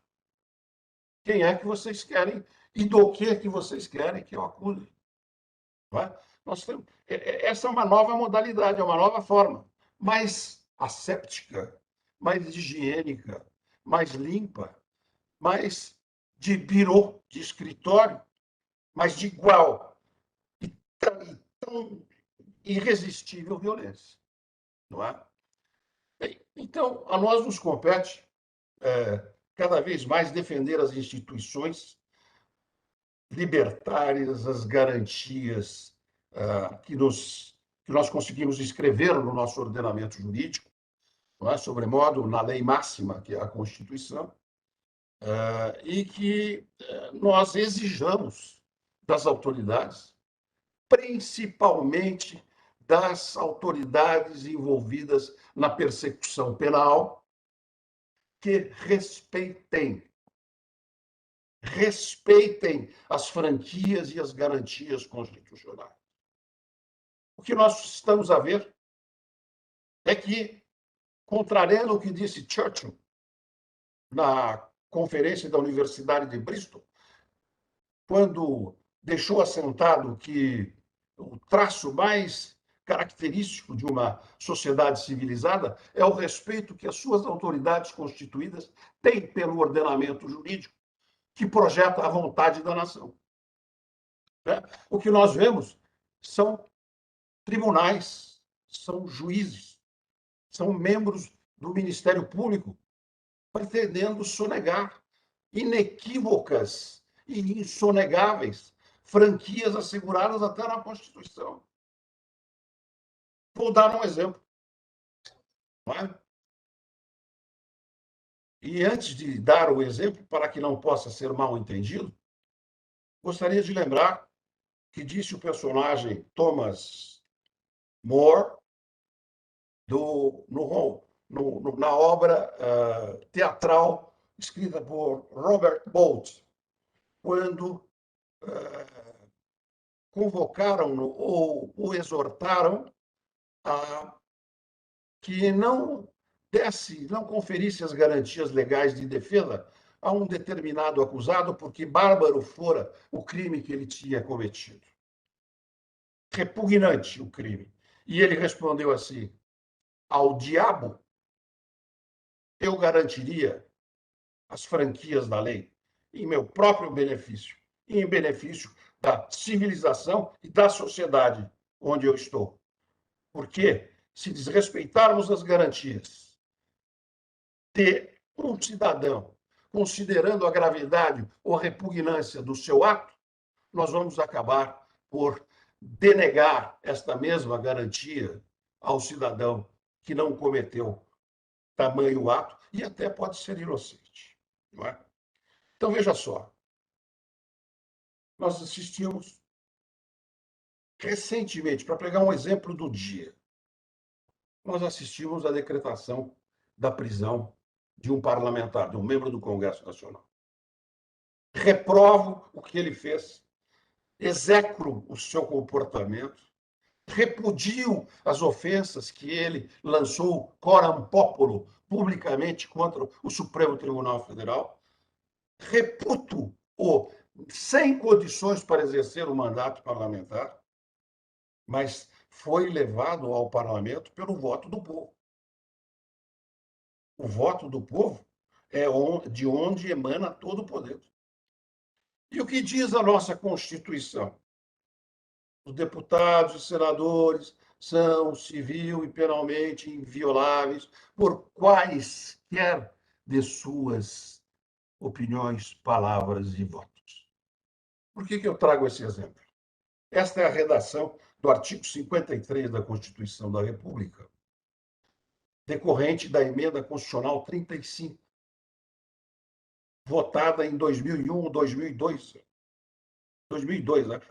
Quem é que vocês querem e do que vocês querem que eu acuse? Não é? Essa é uma nova modalidade, é uma nova forma, mais asséptica, mais higiênica, mais limpa, mais de birô, de escritório, mas de igual e tão irresistível violência. Não é? Então, a nós nos compete cada vez mais defender as instituições libertárias, as garantias que nós conseguimos escrever no nosso ordenamento jurídico, não é? Sobremodo na lei máxima, que é a Constituição, e que nós exijamos das autoridades, principalmente das autoridades envolvidas na persecução penal, que respeitem as franquias e as garantias constitucionais. O que nós estamos a ver é que, contrariando o que disse Churchill na conferência da Universidade de Bristol, quando deixou assentado que o traço mais característico de uma sociedade civilizada é o respeito que as suas autoridades constituídas têm pelo ordenamento jurídico, que projeta a vontade da nação. O que nós vemos são tribunais, são juízes, são membros do Ministério Público pretendendo sonegar inequívocas e insonegáveis franquias asseguradas até na Constituição. Vou dar um exemplo. Não é? E antes de dar o exemplo, para que não possa ser mal entendido, gostaria de lembrar que disse o personagem Thomas More na obra teatral escrita por Robert Bolt, quando convocaram-no ou o exortaram a que não conferisse as garantias legais de defesa a um determinado acusado, porque bárbaro fora o crime que ele tinha cometido. Repugnante o crime. E ele respondeu assim: ao diabo eu garantiria as franquias da lei, em meu próprio benefício, e em benefício da civilização e da sociedade onde eu estou. Porque, se desrespeitarmos as garantias de um cidadão, considerando a gravidade ou a repugnância do seu ato, nós vamos acabar por denegar esta mesma garantia ao cidadão que não cometeu tamanho ato e até pode ser inocente. Não é? Então, veja só. Nós assistimos recentemente, para pegar um exemplo do dia, nós assistimos à decretação da prisão de um parlamentar, de um membro do Congresso Nacional. Reprovo o que ele fez, execro o seu comportamento, repudio as ofensas que ele lançou coram popolo publicamente contra o Supremo Tribunal Federal, reputo-o sem condições para exercer o mandato parlamentar, mas foi levado ao parlamento pelo voto do povo. O voto do povo é de onde emana todo o poder. E o que diz a nossa Constituição? Os deputados e senadores são civil e penalmente invioláveis por quaisquer de suas opiniões, palavras e votos. Por que eu trago esse exemplo? Esta é a redação do artigo 53 da Constituição da República, decorrente da emenda constitucional 35, votada em 2001, 2002, né?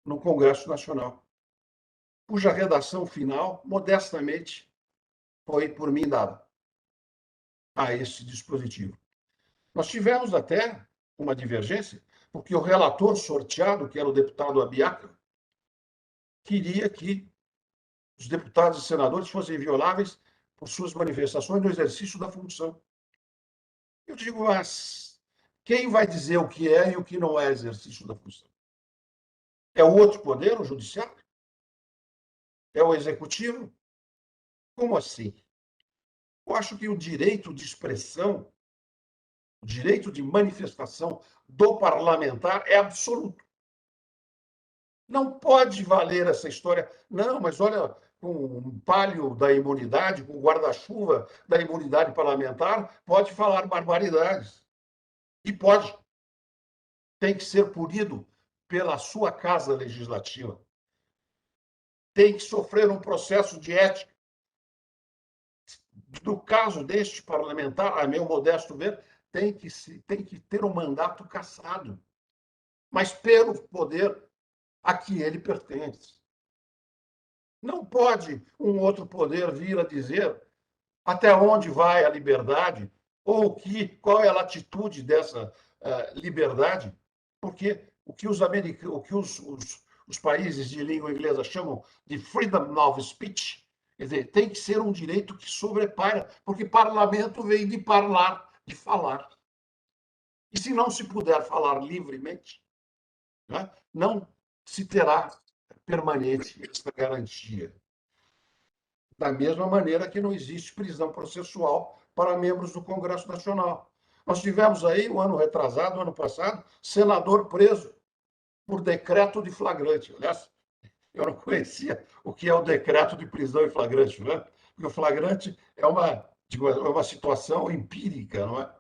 No Congresso Nacional, cuja redação final, modestamente, foi por mim dada a esse dispositivo. Nós tivemos até uma divergência, porque o relator sorteado, que era o deputado Abiaca, queria que os deputados e senadores fossem invioláveis por suas manifestações no exercício da função. Eu digo, mas quem vai dizer o que é e o que não é exercício da função? É o outro poder, o judiciário? É o executivo? Como assim? Eu acho que o direito de expressão, o direito de manifestação do parlamentar é absoluto. Não pode valer essa história. Não, mas olha, com um palio da imunidade, com o guarda-chuva da imunidade parlamentar, pode falar barbaridades. E pode. Tem que ser punido pela sua casa legislativa. Tem que sofrer um processo de ética. No caso deste parlamentar, a meu modesto ver, tem que ter um mandato cassado, mas pelo poder a que ele pertence. Não pode um outro poder vir a dizer até onde vai a liberdade ou qual é a latitude dessa liberdade, porque o que os países de língua inglesa chamam de freedom of speech, quer dizer, tem que ser um direito que sobrepaira, porque parlamento vem de parlar, de falar. E se não se puder falar livremente, né, não se terá permanente essa garantia. Da mesma maneira que não existe prisão processual para membros do Congresso Nacional. Nós tivemos aí, o ano retrasado, o ano passado, senador preso por decreto de flagrante. Aliás, eu não conhecia o que é o decreto de prisão em flagrante, não é? Porque o flagrante é uma situação empírica, não é?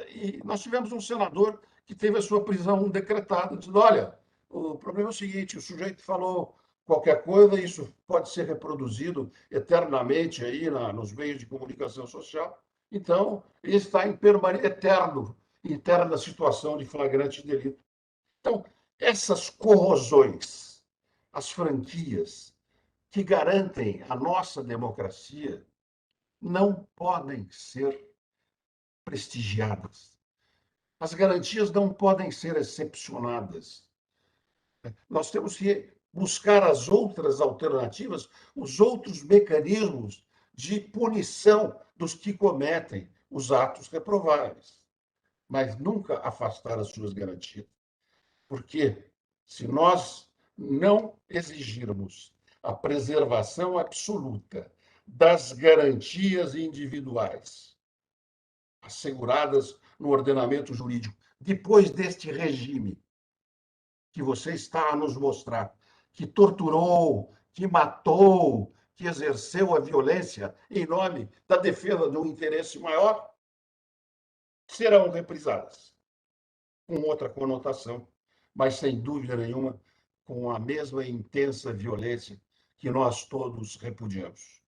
E nós tivemos um senador que teve a sua prisão decretada, dizendo, olha, o problema é o seguinte, o sujeito falou qualquer coisa, isso pode ser reproduzido eternamente aí nos meios de comunicação social, então ele está em eterna situação de flagrante delito. Então, essas corrosões, as franquias que garantem a nossa democracia, não podem ser prestigiadas. As garantias não podem ser excepcionadas. Nós temos que buscar as outras alternativas, os outros mecanismos de punição dos que cometem os atos reprováveis, mas nunca afastar as suas garantias. Porque se nós não exigirmos a preservação absoluta das garantias individuais asseguradas no ordenamento jurídico, depois deste regime que você está a nos mostrar, que torturou, que matou, que exerceu a violência em nome da defesa de um interesse maior, serão reprisadas com outra conotação, mas sem dúvida nenhuma com a mesma intensa violência que nós todos repudiamos.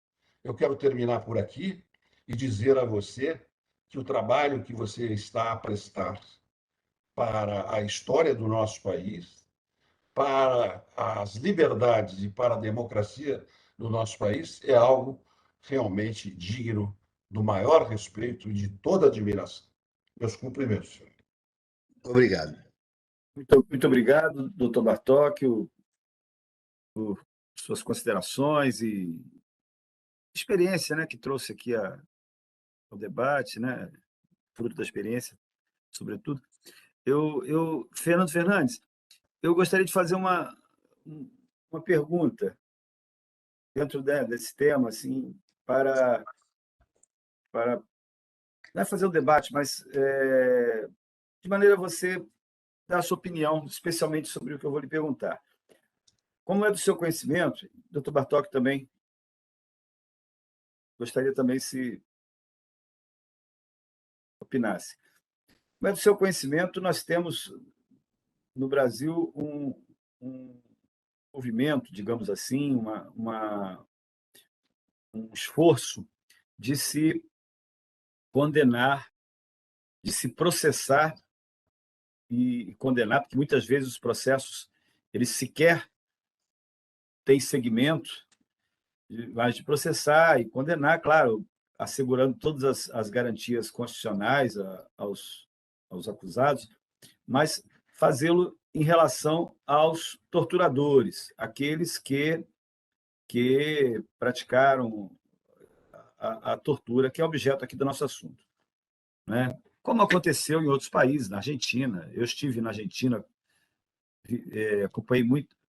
Eu quero terminar por aqui e dizer a você que o trabalho que você está a prestar para a história do nosso país, para as liberdades e para a democracia do nosso país, é algo realmente digno do maior respeito e de toda admiração. Meus cumprimentos, senhor. Obrigado. Muito obrigado, doutor Bartók, por suas considerações e experiência, né, que trouxe aqui ao debate, né, fruto da experiência, sobretudo. Fernando Fernandes, eu gostaria de fazer uma pergunta dentro desse tema, assim, para não é fazer um debate, mas de maneira a você dar a sua opinião, especialmente sobre o que eu vou lhe perguntar. Como é do seu conhecimento, doutor Bartók também, gostaria também se opinasse. Como é do seu conhecimento, nós temos no Brasil um movimento, digamos assim, um esforço de se condenar, de se processar e condenar, porque muitas vezes os processos eles sequer têm segmento, mas de processar e condenar, claro, assegurando todas as garantias constitucionais aos acusados, mas fazê-lo em relação aos torturadores, aqueles que praticaram a tortura, que é objeto aqui do nosso assunto, né? Como aconteceu em outros países, na Argentina. Eu estive na Argentina, acompanhei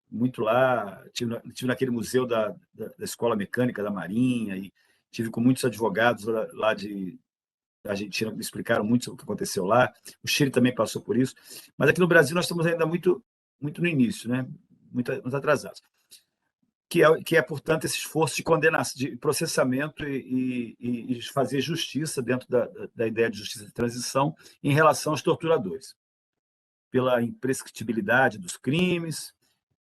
muito lá, estive naquele museu da Escola Mecânica da Marinha, e tive com muitos advogados lá da Argentina que me explicaram muito sobre o que aconteceu lá. O Chile também passou por isso. Mas aqui no Brasil nós estamos ainda muito no início, né? Muito atrasados. Que é, portanto, esse esforço de condenação, de processamento e fazer justiça dentro da ideia de justiça de transição em relação aos torturadores, pela imprescritibilidade dos crimes,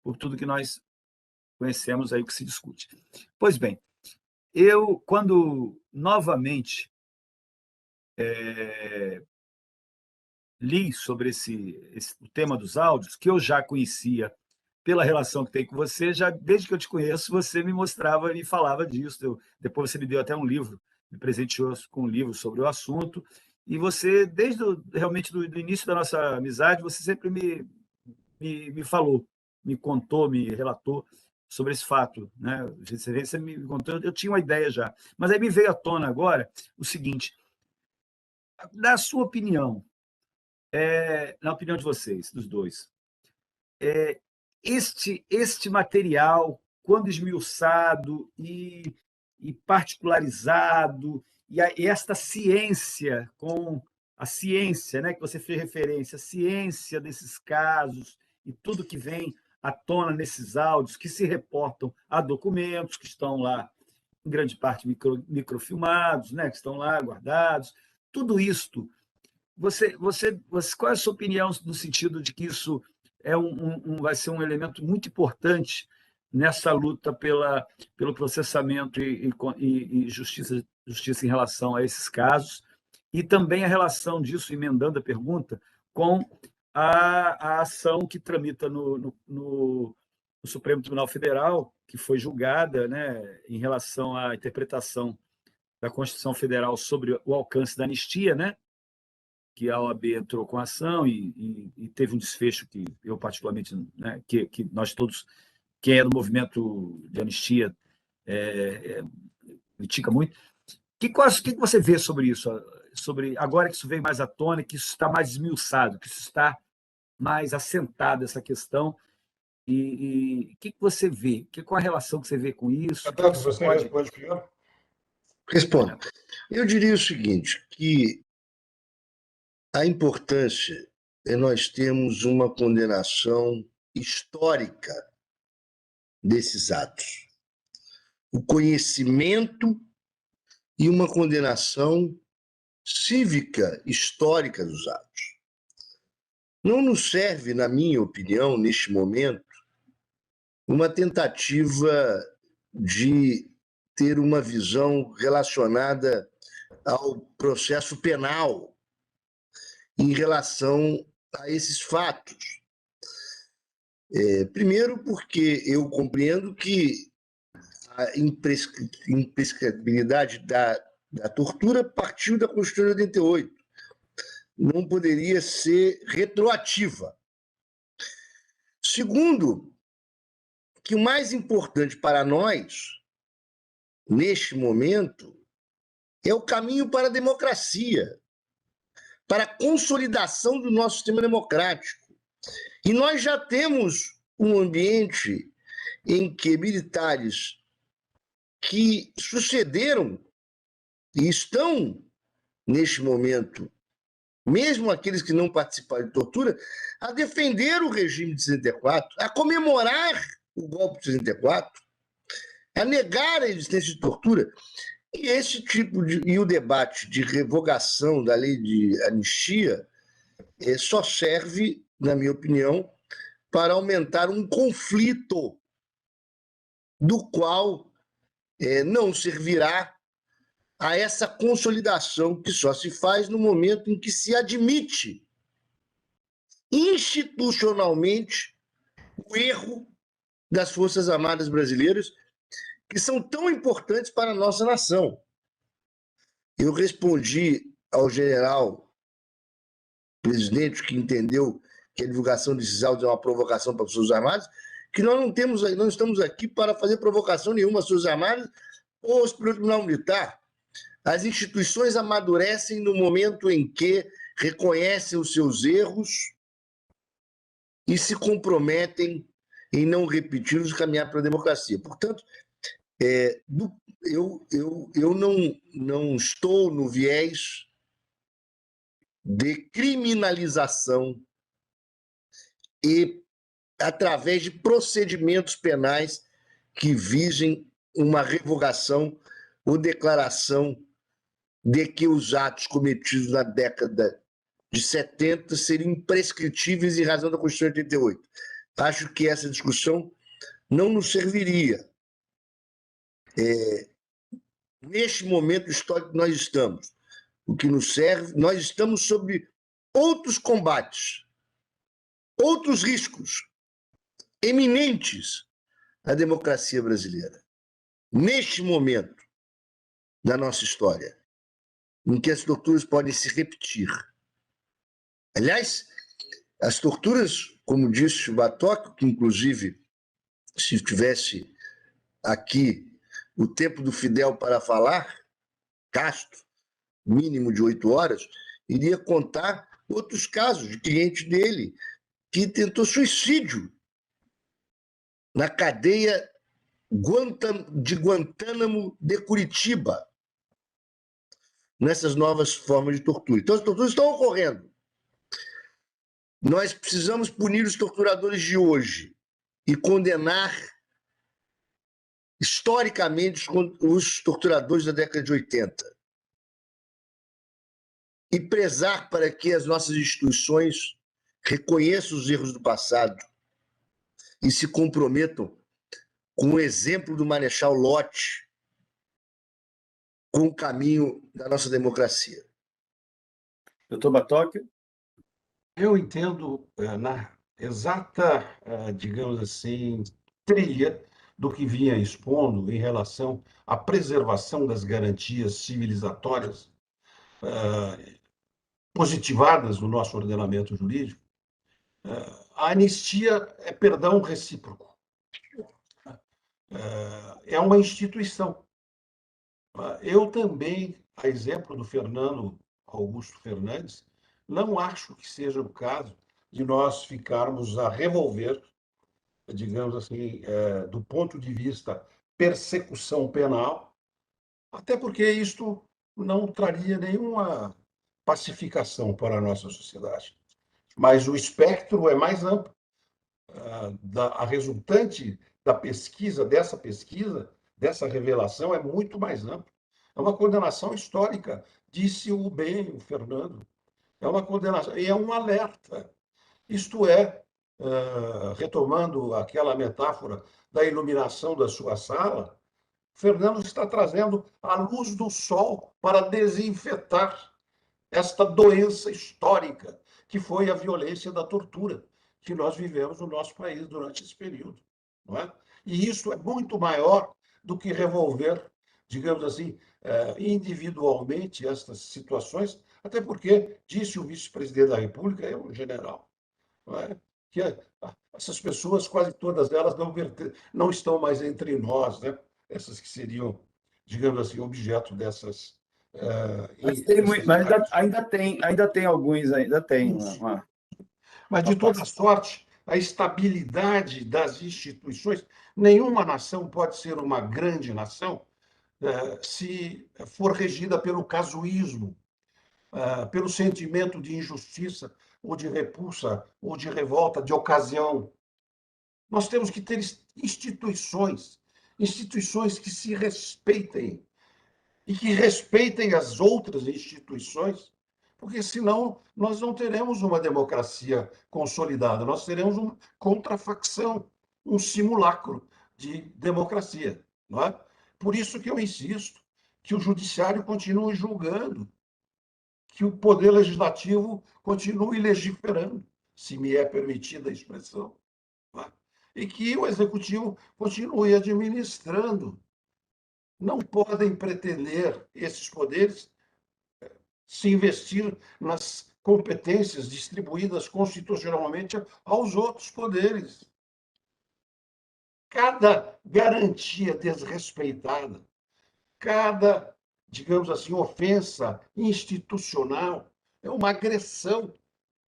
por tudo que nós conhecemos aí que se discute. Pois bem, eu, quando novamente li sobre o tema dos áudios, que eu já conhecia pela relação que tem com você, já desde que eu te conheço, você me mostrava e me falava disso. Depois você me deu até um livro, me presenteou com um livro sobre o assunto, e você, desde realmente do início da nossa amizade, você sempre me falou, me contou, me relatou sobre esse fato, né? Você me contou, eu tinha uma ideia já, mas aí me veio à tona agora o seguinte: na sua opinião, na opinião de vocês, dos dois, este material, quando esmiuçado e particularizado, e esta ciência, com a ciência, né, que você fez referência, a ciência desses casos e tudo que vem à tona nesses áudios, que se reportam a documentos que estão lá, em grande parte microfilmados, né, que estão lá guardados, tudo isto. Qual é a sua opinião no sentido de que isso vai ser um elemento muito importante nessa luta pelo processamento e justiça em relação a esses casos, e também a relação disso, emendando a pergunta, com a ação que tramita no Supremo Tribunal Federal, que foi julgada, né, em relação à interpretação da Constituição Federal sobre o alcance da anistia, né, que a OAB entrou com a ação e teve um desfecho que eu particularmente, né, que nós todos, quem é do movimento de anistia, critica muito. O que você vê sobre isso? Sobre agora que isso veio mais à tona, que isso está mais esmiuçado, que isso está mais assentado, essa questão. E o que você vê? Qual a relação que você vê com isso? Adalto, você responde primeiro? Respondo. Eu diria o seguinte, que a importância é nós termos uma condenação histórica desses atos. O conhecimento e uma condenação cívica, histórica dos atos. Não nos serve, na minha opinião, neste momento, uma tentativa de ter uma visão relacionada ao processo penal em relação a esses fatos. Primeiro, porque eu compreendo que a imprescritibilidade da tortura partiu da Constituição de 88. Não poderia ser retroativa. Segundo, que o mais importante para nós, neste momento, é o caminho para a democracia, para a consolidação do nosso sistema democrático. E nós já temos um ambiente em que militares que sucederam e estão, neste momento, mesmo aqueles que não participaram de tortura, a defender o regime de 64, a comemorar o golpe de 64, a negar a existência de tortura. E esse tipo e o debate de revogação da lei de anistia só serve, na minha opinião, para aumentar um conflito do qual não servirá a essa consolidação que só se faz no momento em que se admite institucionalmente o erro das Forças Armadas brasileiras, que são tão importantes para a nossa nação. Eu respondi ao general presidente, que entendeu que a divulgação desses áudios é uma provocação para as Forças Armadas, que nós não estamos aqui para fazer provocação nenhuma às Forças Armadas ou ao Supremo Tribunal Militar. As instituições amadurecem no momento em que reconhecem os seus erros e se comprometem em não repeti-los e caminhar para a democracia. Portanto, eu não estou no viés de criminalização e através de procedimentos penais que visem uma revogação ou declaração de que os atos cometidos na década de 70 seriam imprescritíveis em razão da Constituição de 88. Acho que essa discussão não nos serviria. Neste momento histórico que nós estamos, o que nos serve, nós estamos sob outros combates, outros riscos eminentes à democracia brasileira. Neste momento da nossa história, em que as torturas podem se repetir. Aliás, as torturas, como disse o Batoque, que inclusive, se tivesse aqui o tempo do Fidel para falar, Castro, mínimo de 8 horas, iria contar outros casos de cliente dele que tentou suicídio na cadeia de Guantánamo de Curitiba, nessas novas formas de tortura. Então, as torturas estão ocorrendo. Nós precisamos punir os torturadores de hoje e condenar historicamente os torturadores da década de 80. E prezar para que as nossas instituições reconheçam os erros do passado e se comprometam com o exemplo do Marechal Lott com o caminho da nossa democracia. Doutor Batoque? Eu entendo na exata, digamos assim, trilha do que vinha expondo em relação à preservação das garantias civilizatórias positivadas no nosso ordenamento jurídico. A anistia é perdão recíproco. É uma instituição. Eu também, a exemplo do Fernando Augusto Fernandes, não acho que seja o caso de nós ficarmos a revolver, digamos assim, do ponto de vista persecução penal, até porque isto não traria nenhuma pacificação para a nossa sociedade. Mas o espectro é mais amplo. A resultante da pesquisa, dessa revelação, é muito mais ampla. É uma condenação histórica, disse o bem, o Fernando. É uma condenação, e é um alerta. Isto é, retomando aquela metáfora da iluminação da sua sala, Fernando está trazendo a luz do sol para desinfetar esta doença histórica que foi a violência da tortura que nós vivemos no nosso país durante esse período, não é? E isso é muito maior do que revolver, digamos assim, individualmente estas situações, até porque, disse o vice-presidente da República, é um general, não é? Que essas pessoas, quase todas elas, não estão mais entre nós, né? Essas que seriam, digamos assim, objeto dessas Mas ainda tem alguns, ainda tem Mas, uma de toda parte. sorte, a estabilidade das instituições, nenhuma nação pode ser uma grande nação se for regida pelo casuísmo, pelo sentimento de injustiça, ou de repulsa, ou de revolta, de ocasião. Nós temos que ter instituições que se respeitem e que respeitem as outras instituições, porque senão nós não teremos uma democracia consolidada, nós teremos uma contrafacção, um simulacro de democracia, não é? Por isso que eu insisto que o judiciário continue julgando, que o poder legislativo continue legiferando, se me é permitida a expressão, não é? E que o executivo continue administrando. Não podem pretender esses poderes se investir nas competências distribuídas constitucionalmente aos outros poderes. Cada garantia desrespeitada, cada, digamos assim, ofensa institucional é uma agressão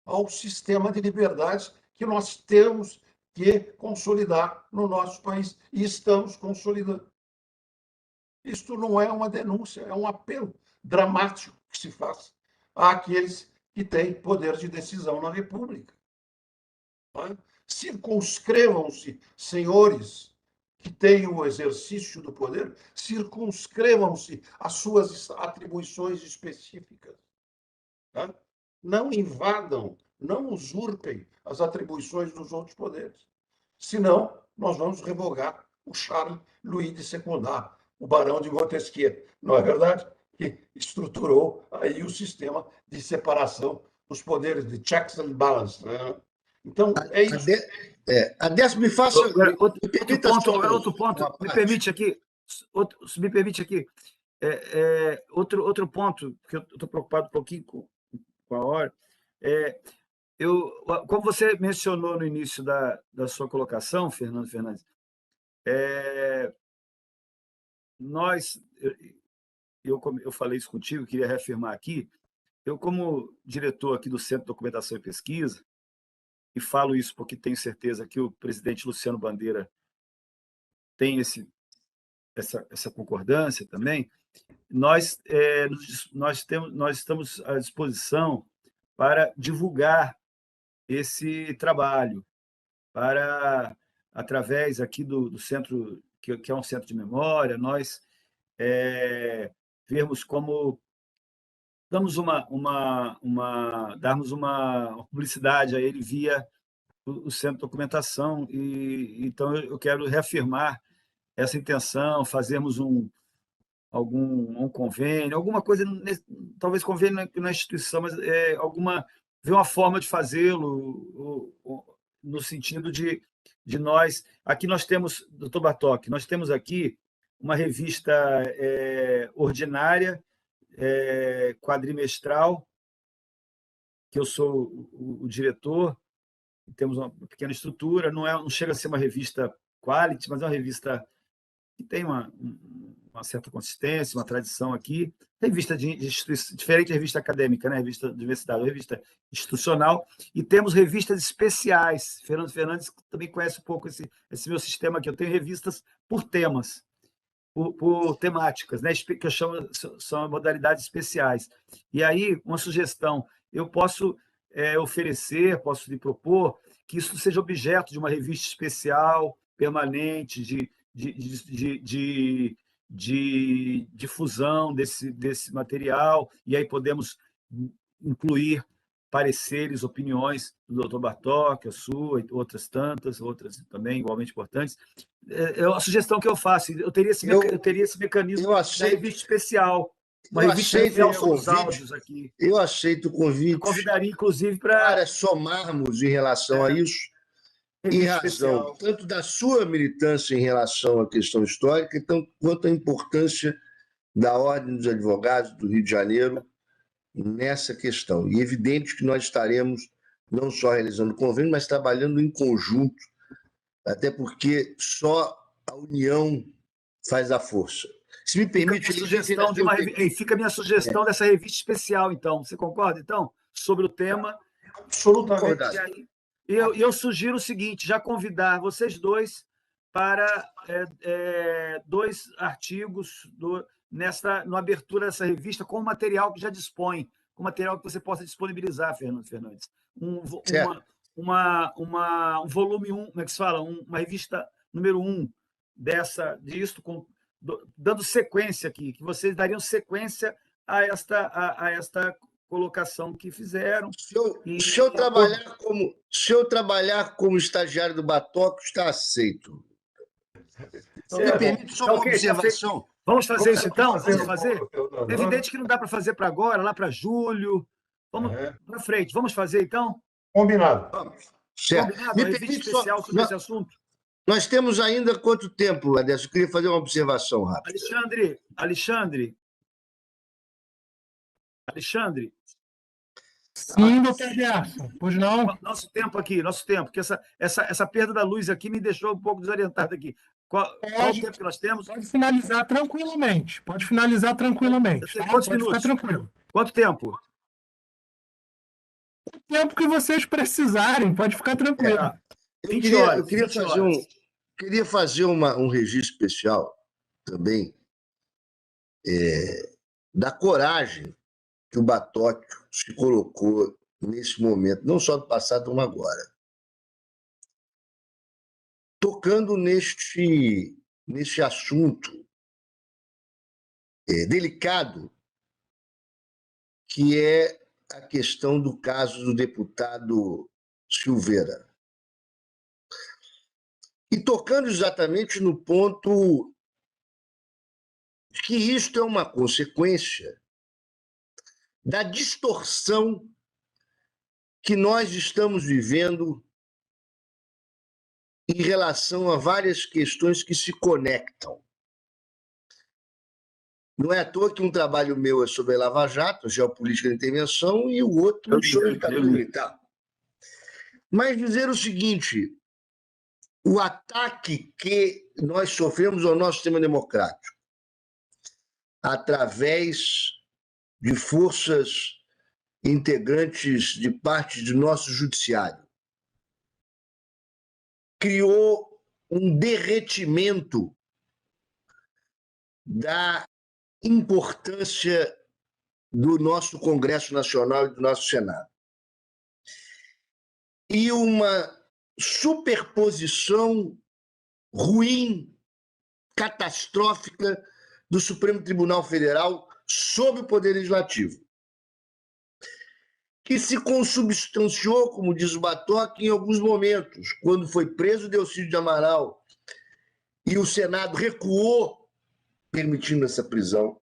ao sistema de liberdades que nós temos que consolidar no nosso país e estamos consolidando. Isto não é uma denúncia, é um apelo dramático que se faz àqueles que têm poder de decisão na República. Circunscrevam-se, senhores que têm o exercício do poder, circunscrevam-se às suas atribuições específicas. Não invadam, não usurpem as atribuições dos outros poderes. Senão, nós vamos revogar o Charles Louis de Secondá, o barão de Montesquieu, não é verdade? Que estruturou aí o sistema de separação dos poderes, de checks and balances. Né? Então, é isso. Adesso me faça. Outro ponto, me permite aqui. Outro ponto, que eu estou preocupado um pouquinho com a hora. Como você mencionou no início da sua colocação, Fernando Fernandes, eu falei isso contigo, queria reafirmar aqui, eu, como diretor aqui do Centro de Documentação e Pesquisa, e falo isso porque tenho certeza que o presidente Luciano Bandeira tem essa concordância também, nós estamos à disposição para divulgar esse trabalho, através aqui do centro, que é um centro de memória, nós vermos como darmos uma publicidade a ele via o centro de documentação. Então, eu quero reafirmar essa intenção, fazermos algum convênio, alguma coisa, talvez convênio na instituição, mas alguma ver uma forma de fazê-lo, no sentido de nós... Aqui nós temos, doutor Bartok, nós temos aqui uma revista ordinária, quadrimestral, que eu sou o diretor, temos uma pequena estrutura, não chega a ser uma revista quality, mas é uma revista que tem uma certa consistência, uma tradição aqui. Revista diferente da revista acadêmica, né? Revista de universidade, revista institucional. E temos revistas especiais. Fernando Fernandes também conhece um pouco esse meu sistema aqui. Eu tenho revistas por temas, por temáticas, né? Que eu chamo, são modalidades especiais. E aí, uma sugestão, eu posso oferecer, posso lhe propor que isso seja objeto de uma revista especial, permanente, de difusão desse material, e aí podemos incluir pareceres, opiniões do doutor Bartok, a sua, e outras tantas, outras também igualmente importantes. É a sugestão que eu faço. Eu teria esse mecanismo da revista especial, uma revista especial sobre os áudios aqui. Eu aceito o convite. Eu convidaria, inclusive, para somarmos em relação a isso, em razão tanto da sua militância em relação à questão histórica, quanto a importância da Ordem dos Advogados do Rio de Janeiro nessa questão. E é evidente que nós estaremos não só realizando convênio, mas trabalhando em conjunto, até porque só a união faz a força. Se me permite... Fica a minha sugestão dessa revista especial, então. Você concorda, então? Sobre o tema... Absolutamente. E eu sugiro o seguinte, já convidar vocês dois para 2 artigos na abertura dessa revista, com o material que já dispõe, com o material que você possa disponibilizar, Fernando Fernandes. Um volume 1, como é que se fala? Uma revista número 1 disso, dando sequência aqui, que vocês dariam sequência a esta colocação que fizeram. Se eu trabalhar como estagiário do Bartok, está aceito. Me permite só uma observação. Vamos fazer isso, então? Vamos fazer? É evidente que não dá para fazer para agora, lá para julho. Vamos para frente. Vamos fazer, então? Combinado. Certo. Combinado, uma revista especial sobre esse assunto. Nós temos ainda quanto tempo, Adesso? Eu queria fazer uma observação rápida. Alexandre. Sim, doutor Gerson. Pois não? Nosso tempo, porque essa perda da luz aqui me deixou um pouco desorientado aqui. Qual o tempo que nós temos? Pode finalizar tranquilamente. Tá? Quantos pode minutos? Ficar tranquilo. Quanto tempo? O tempo que vocês precisarem, pode ficar tranquilo. 20 horas. Eu queria fazer um registro especial também da coragem que o Bartok se colocou nesse momento, não só do passado, como agora. Tocando neste assunto delicado, que é a questão do caso do deputado Silveira. E tocando exatamente no ponto que isto é uma consequência da distorção que nós estamos vivendo em relação a várias questões que se conectam. Não é à toa que um trabalho meu é sobre a Lava Jato, geopolítica da intervenção, e o outro sobre a ditadura militar. Mas dizer o seguinte, o ataque que nós sofremos ao nosso sistema democrático, através de forças integrantes de parte do nosso judiciário, criou um derretimento da importância do nosso Congresso Nacional e do nosso Senado. E uma superposição ruim, catastrófica do Supremo Tribunal Federal sobre o Poder Legislativo, que se consubstanciou, como diz o Bartok, em alguns momentos, quando foi preso Delcídio de Amaral e o Senado recuou, permitindo essa prisão,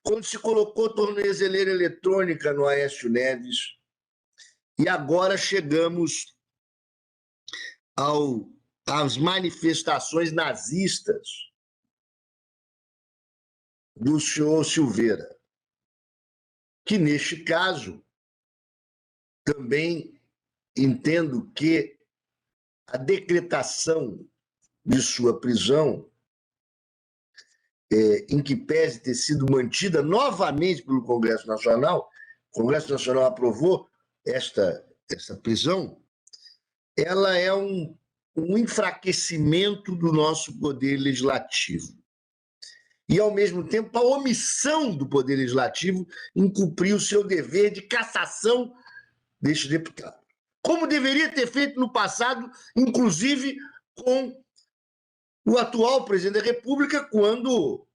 quando se colocou tornozeleira eletrônica no Aécio Neves, E agora chegamos às manifestações nazistas do senhor Silveira, que, neste caso, também entendo que a decretação de sua prisão, em que pese ter sido mantida novamente pelo Congresso Nacional, o Congresso Nacional aprovou esta prisão, ela é um enfraquecimento do nosso poder legislativo. E, ao mesmo tempo, a omissão do poder legislativo em cumprir o seu dever de cassação deste deputado. Como deveria ter feito no passado, inclusive com o atual presidente da República, quando,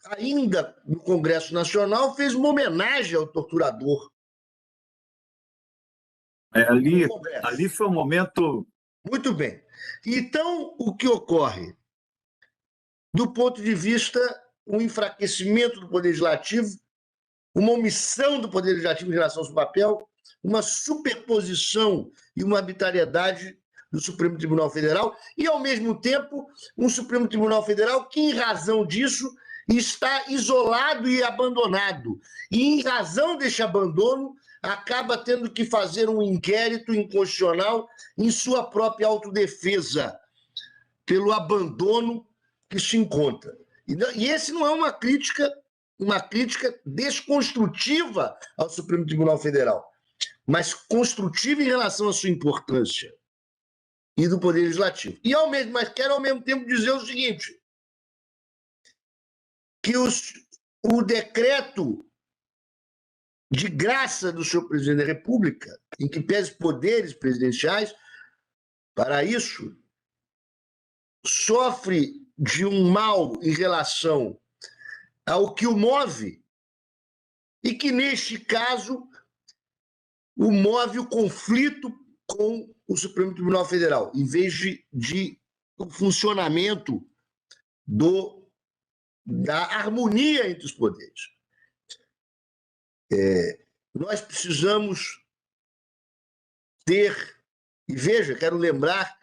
ainda no Congresso Nacional, fez uma homenagem ao torturador. Ali foi um momento... Muito bem. Então, o que ocorre? Do ponto de vista, um enfraquecimento do Poder Legislativo, uma omissão do Poder Legislativo em relação ao seu papel, uma superposição e uma arbitrariedade do Supremo Tribunal Federal e, ao mesmo tempo, um Supremo Tribunal Federal que, em razão disso, está isolado e abandonado. E, em razão deste abandono, acaba tendo que fazer um inquérito inconstitucional em sua própria autodefesa, pelo abandono que se encontra. E esse não é uma crítica desconstrutiva ao Supremo Tribunal Federal, mas construtiva em relação à sua importância e do Poder Legislativo. Mas quero, ao mesmo tempo, dizer o seguinte, que o decreto de graça do senhor presidente da República, em que pese poderes presidenciais, para isso, sofre de um mal em relação ao que o move, e que, neste caso, o move o conflito com o Supremo Tribunal Federal, em vez de o funcionamento da harmonia entre os poderes. Nós precisamos ter... E veja, quero lembrar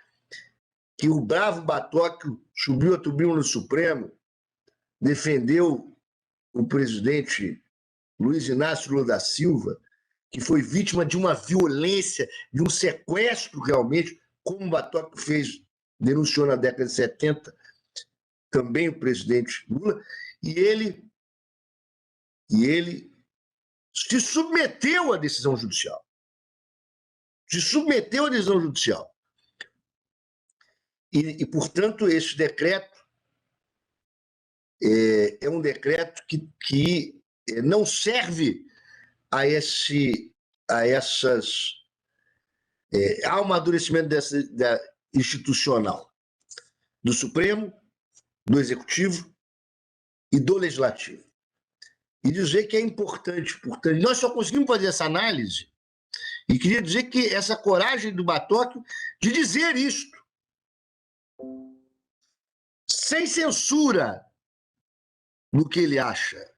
que o bravo Batóquio subiu a tribuna no Supremo, defendeu o presidente Luiz Inácio Lula da Silva, que foi vítima de uma violência, de um sequestro realmente, como o Batóquio denunciou na década de 70, também o presidente Lula, e ele se submeteu à decisão judicial. E, portanto, esse decreto é um decreto que não serve ao amadurecimento institucional do Supremo, do Executivo e do Legislativo. E dizer que é importante. Nós só conseguimos fazer essa análise, e queria dizer que essa coragem do Batóquio de dizer isto, sem censura no que ele acha,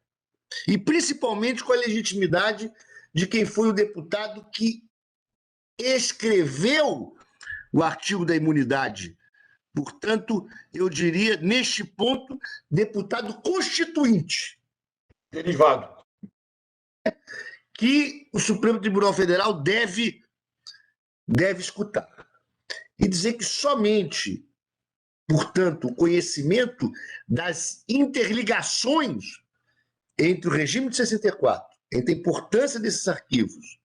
e principalmente com a legitimidade de quem foi o deputado que escreveu o artigo da imunidade. Portanto, eu diria, neste ponto, deputado constituinte. Derivado. Que o Supremo Tribunal Federal deve escutar. E dizer que somente, portanto, o conhecimento das interligações entre o regime de 64, entre a importância desses arquivos,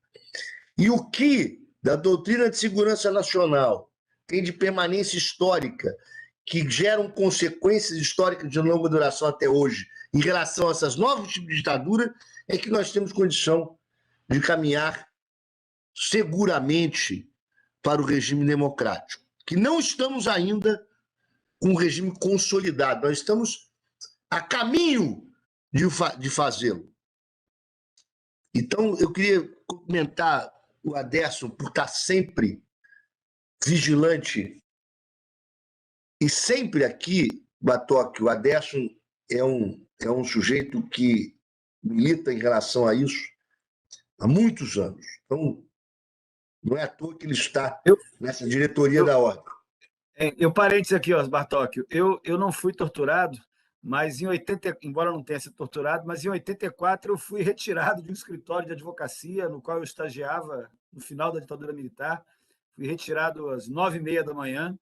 e o que da doutrina de segurança nacional tem de permanência histórica, que geram consequências históricas de longa duração até hoje, em relação a essas novos tipos de ditadura, é que nós temos condição de caminhar seguramente para o regime democrático, que não estamos ainda com um regime consolidado, nós estamos a caminho de fazê-lo. Então, eu queria cumprimentar o Aderson por estar sempre vigilante e sempre aqui, Batóquio. O Aderson é um sujeito que milita em relação a isso há muitos anos. Então, Não é à toa que ele está Eu, nessa diretoria eu, da ordem. eu parênteses aqui, ó, Bartóquio. Eu não fui torturado, mas embora eu não tenha sido torturado, mas em 84 eu fui retirado de um escritório de advocacia no qual eu estagiava no final da ditadura militar. Fui retirado às 9h30 da manhã,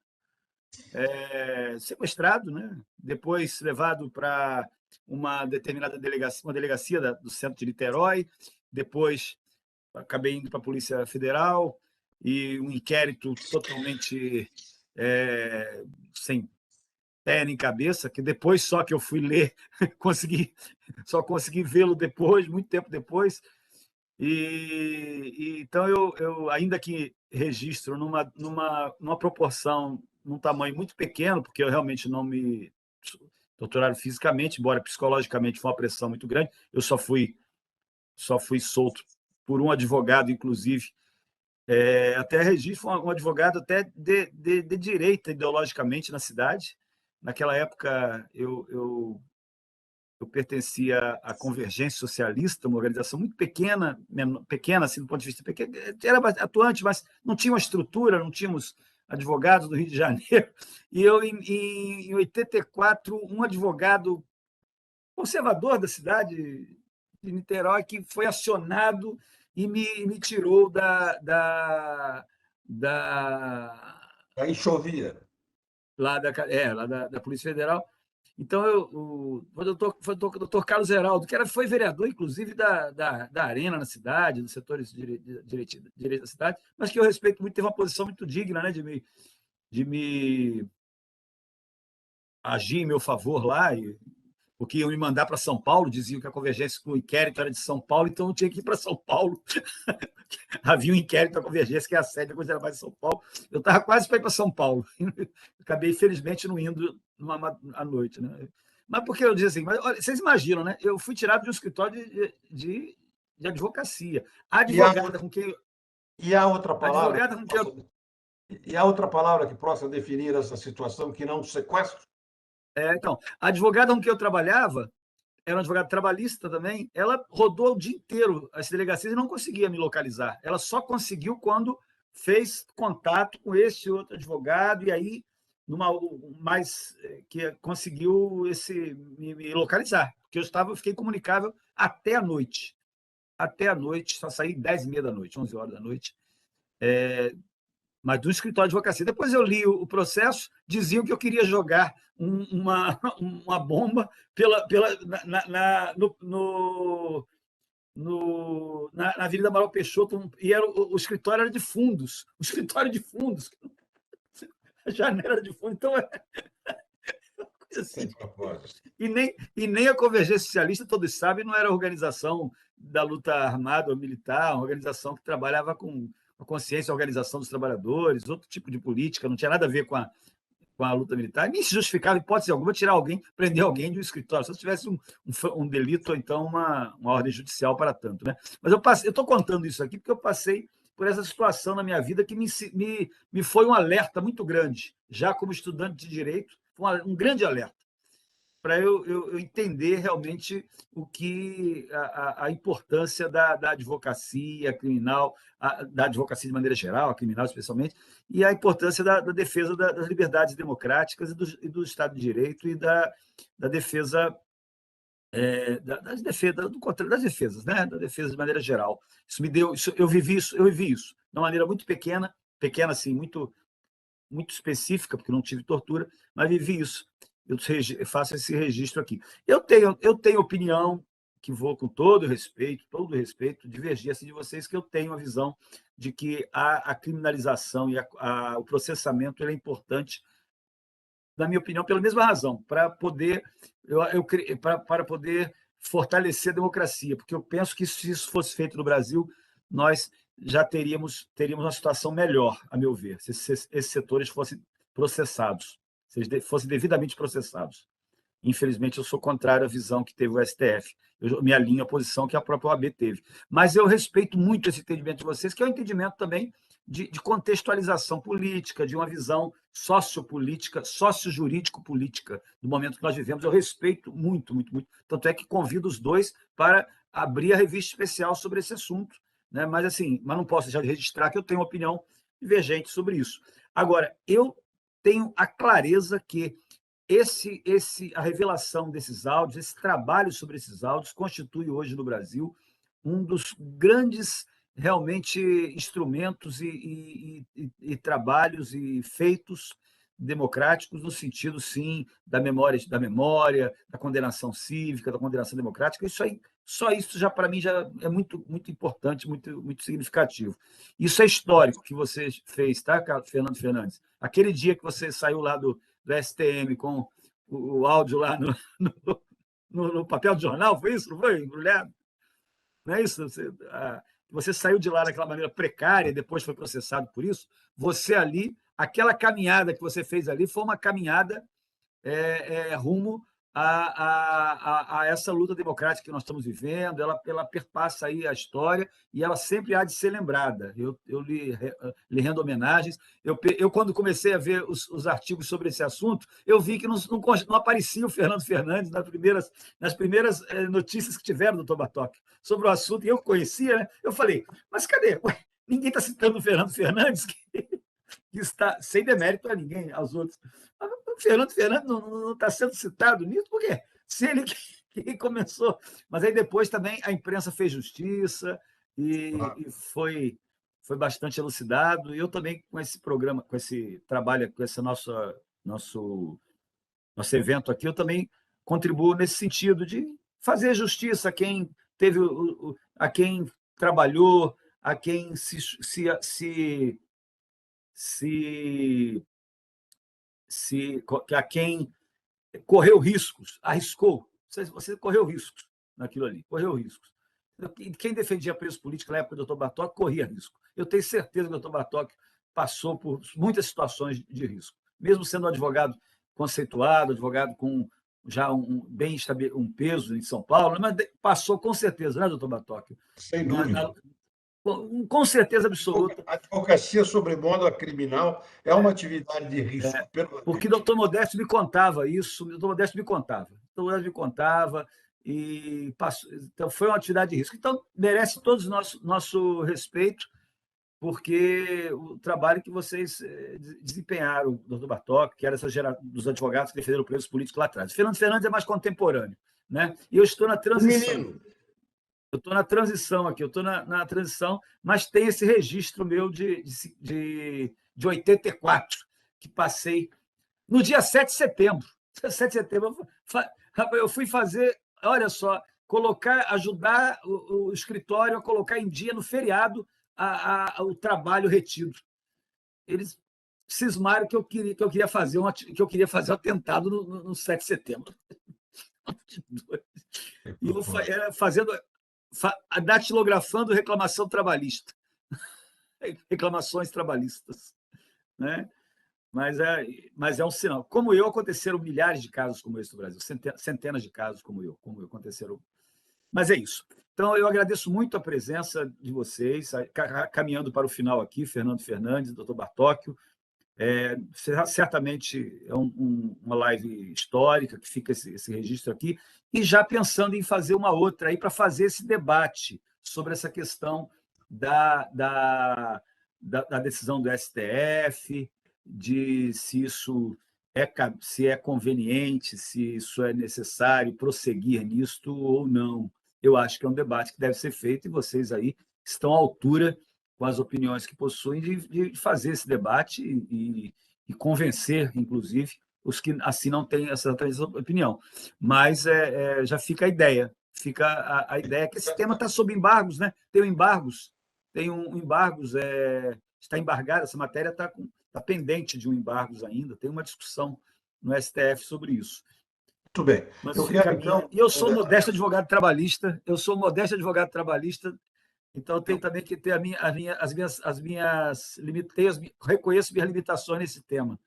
sequestrado, né? Depois levado para uma determinada delegacia, uma delegacia do centro de Niterói. Depois acabei indo para a Polícia Federal e um inquérito totalmente sem pé nem cabeça, que depois só que eu fui ler, só consegui vê-lo depois, muito tempo depois. Então eu ainda que registro numa proporção, num tamanho muito pequeno, porque eu realmente não me torturaram fisicamente, embora psicologicamente foi uma pressão muito grande. Eu só fui solto por um advogado, inclusive, até registro um advogado até de direita ideologicamente na cidade. Naquela época eu pertencia à Convergência Socialista, uma organização muito pequena, pequena assim, do ponto de vista pequeno, era atuante, mas não tinha uma estrutura, não tínhamos advogados do Rio de Janeiro. E eu, em 84, um advogado conservador da cidade de Niterói, que foi acionado e me tirou Aí chovia. lá da Polícia Federal. Então, foi o doutor Carlos Heraldo, que foi vereador, inclusive, da Arena na cidade, dos setores de direito da cidade, mas que eu respeito muito, teve uma posição muito digna, né, de me agir em meu favor lá, porque iam me mandar para São Paulo, diziam que a Convergência com o inquérito era de São Paulo, então eu tinha que ir para São Paulo. Havia um inquérito da Convergência, que é a sede da Coisa Mais de São Paulo. Eu estava quase para ir para São Paulo. Acabei, infelizmente, não indo à noite. Né? Mas porque eu disse assim, mas, olha, vocês imaginam, né? Eu fui tirado de um escritório de advocacia. A advogada com quem... E há outra palavra advogada com quem eu... E há outra palavra que possa definir essa situação que não sequestro? Então, a advogada com quem eu trabalhava, era uma advogada trabalhista também, ela rodou o dia inteiro as delegacias e não conseguia me localizar. Ela só conseguiu quando fez contato com esse outro advogado, e aí que conseguiu me localizar, porque eu fiquei comunicável até a noite. Até a noite, só saí 10h30 da noite, 11 horas da noite. Mas do escritório de advocacia. Depois eu li o processo, diziam que eu queria jogar uma bomba na Avenida Amaral Peixoto, e o escritório era de fundos. O escritório de fundos. A janela era de fundos. Então, assim, e nem a Convergência Socialista, todos sabem, não era organização da luta armada ou militar, uma organização que trabalhava com a consciência e a organização dos trabalhadores, outro tipo de política, não tinha nada a ver com a luta militar, nem se justificava, hipótese alguma, tirar alguém, prender alguém de um escritório, se tivesse um delito ou então uma ordem judicial para tanto. Né? Mas eu estou contando isso aqui porque eu passei por essa situação na minha vida que me foi um alerta muito grande, já como estudante de direito, foi um grande alerta, para eu entender realmente o que a importância da advocacia criminal, da advocacia de maneira geral, a criminal especialmente, e a importância da defesa das liberdades democráticas e do Estado de Direito e da defesa das defesas, né? Da defesa de maneira geral. Eu vivi isso de uma maneira muito pequena assim, muito específica, porque não tive tortura, mas vivi isso. Eu faço esse registro aqui. Eu tenho opinião, que vou com todo respeito, divergir assim de vocês, que eu tenho a visão de que a criminalização e o processamento é importante, na minha opinião, pela mesma razão, para poder fortalecer a democracia, porque eu penso que se isso fosse feito no Brasil, nós já teríamos uma situação melhor, a meu ver, se esses setores fossem processados, se eles fossem devidamente processados. Infelizmente, eu sou contrário à visão que teve o STF. Eu me alinho à posição que a própria OAB teve. Mas eu respeito muito esse entendimento de vocês, que é um entendimento também de contextualização política, de uma visão sociopolítica, sociojurídico-política do momento que nós vivemos. Eu respeito muito, muito, muito. Tanto é que convido os dois para abrir a revista especial sobre esse assunto, né? Mas, assim, mas não posso deixar de registrar que eu tenho uma opinião divergente sobre isso. Agora, eu tenho a clareza que a revelação desses áudios, esse trabalho sobre esses áudios, constitui hoje no Brasil um dos grandes, realmente, instrumentos e trabalhos e feitos democráticos no sentido, sim, da memória, da condenação cívica, da condenação democrática. Isso aí, só isso já para mim já é muito muito importante, muito significativo. Isso é histórico que você fez, tá, Fernando Fernandes? Aquele dia que você saiu lá do STM com o áudio lá no papel de jornal, foi isso? Não foi? Embrulhado? Não é isso? Você saiu de lá daquela maneira precária, depois foi processado por isso. Você ali, aquela caminhada que você fez ali foi uma caminhada rumo a essa luta democrática que nós estamos vivendo. Ela perpassa aí a história e ela sempre há de ser lembrada. Eu lhe rendo homenagens. Eu, quando comecei a ver os artigos sobre esse assunto, eu vi que não aparecia o Fernando Fernandes nas primeiras notícias que tiveram do Tobatóquio sobre o assunto, e eu conhecia, né? Eu falei, mas cadê? Ué, ninguém está citando o Fernando Fernandes, que está, sem demérito a ninguém, aos outros. O Fernando Fernandes não está sendo citado nisso, por quê? Se ele que começou. Mas aí depois também a imprensa fez justiça e foi bastante elucidado. E eu também, com esse programa, com esse trabalho, com esse nosso evento aqui, eu também contribuo nesse sentido de fazer justiça a quem teve, a quem trabalhou, a quem a quem correu riscos, arriscou. Você correu riscos naquilo ali, correu riscos. Quem defendia preso político na época do Dr. Bartók corria risco. Eu tenho certeza que o Dr. Bartók passou por muitas situações de risco, mesmo sendo um advogado conceituado, advogado com já um peso em São Paulo, mas passou com certeza, né, doutor Bartók? Sem dúvida. Com certeza absoluta. A advocacia sobre modo criminal é uma atividade de risco. Porque o doutor Modesto me contava isso, o doutor Modesto me contava, e passou, então foi uma atividade de risco. Então, merece todo o nosso respeito, porque o trabalho que vocês desempenharam, doutor Bartók, que era dos advogados que defenderam presos políticos lá atrás. Fernando Fernandes é mais contemporâneo, né? E eu estou na transição. Eu estou na transição aqui, mas tem esse registro meu de 84, que passei no dia 7 de setembro. 7 de setembro, eu fui fazer, olha só, ajudar o escritório a colocar em dia no feriado o trabalho retido. Eles cismaram que eu queria fazer um atentado no 7 de setembro. E eu datilografando reclamação trabalhista, reclamações trabalhistas, né? Mas é um sinal. Como eu, aconteceram milhares de casos como esse no Brasil, centenas de casos como eu aconteceram. Mas é isso. Então, eu agradeço muito a presença de vocês, caminhando para o final aqui, Fernando Fernandes, doutor Bartóquio. Certamente é uma live histórica, que fica esse registro aqui, e já pensando em fazer uma outra aí para fazer esse debate sobre essa questão da decisão do STF, de se é conveniente, se isso é necessário prosseguir nisto ou não. Eu acho que é um debate que deve ser feito, e vocês aí estão à altura, com as opiniões que possuem, de fazer esse debate e convencer, inclusive, os que assim não têm essa opinião. Mas já fica a ideia. Fica a ideia que esse tema está sob embargos, né? Tem embargos, está embargada, essa matéria está pendente de embargos ainda, tem uma discussão no STF sobre isso. Muito bem. Mas eu sou modesto advogado trabalhista, então eu tenho também que ter reconheço minhas limitações nesse tema.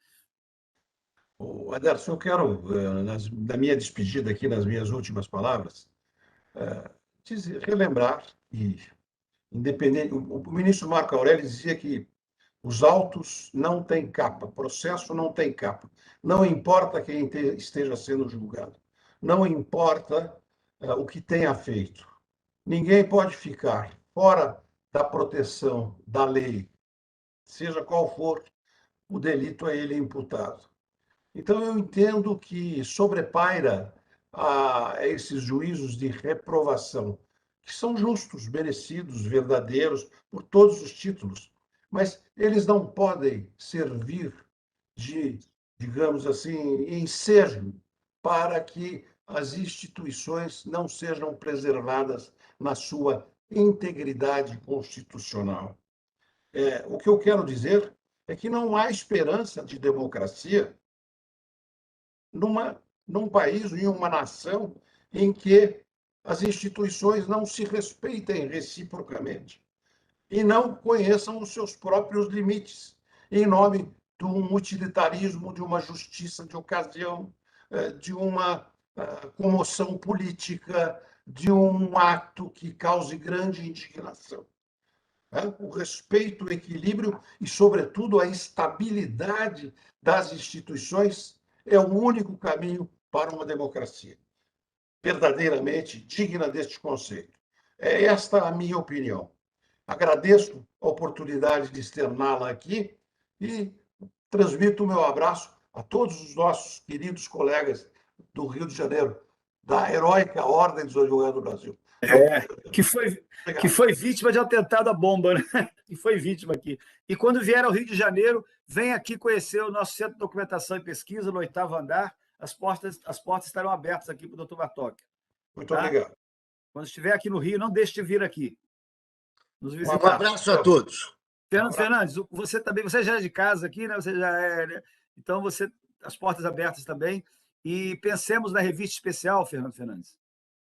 Aderson, eu quero, na minha despedida aqui, nas minhas últimas palavras, relembrar, independente, o ministro Marco Aurélio dizia que os autos não têm capa, processo não tem capa. Não importa quem esteja sendo julgado, não importa o que tenha feito. Ninguém pode ficar fora da proteção da lei, seja qual for o delito a ele imputado. Então, eu entendo que sobrepaira a esses juízos de reprovação, que são justos, merecidos, verdadeiros, por todos os títulos, mas eles não podem servir de, digamos assim, ensejo para que as instituições não sejam preservadas na sua integridade constitucional. O que eu quero dizer é que não há esperança de democracia num país, em uma nação, em que as instituições não se respeitem reciprocamente e não conheçam os seus próprios limites, em nome de um utilitarismo, de uma justiça de ocasião, de uma comoção política, de um ato que cause grande indignação. O respeito, o equilíbrio e, sobretudo, a estabilidade das instituições é o único caminho para uma democracia verdadeiramente digna deste conceito. É esta a minha opinião. Agradeço a oportunidade de externá-la aqui e transmito o meu abraço a todos os nossos queridos colegas do Rio de Janeiro, da heróica Ordem dos Advogados do Brasil. Que foi vítima de atentado à bomba, né? Que foi vítima aqui. E quando vier ao Rio de Janeiro, vem aqui conhecer o nosso Centro de Documentação e Pesquisa, no 8º andar. As portas estarão abertas aqui para o Dr. Bartóquio. Muito obrigado. Quando estiver aqui no Rio, não deixe de vir aqui nos visitar. Um abraço a todos. Fernando Fernandes, você já é de casa aqui, né? Você já é, né? Então, as portas abertas também. E pensemos na revista especial, Fernando Fernandes.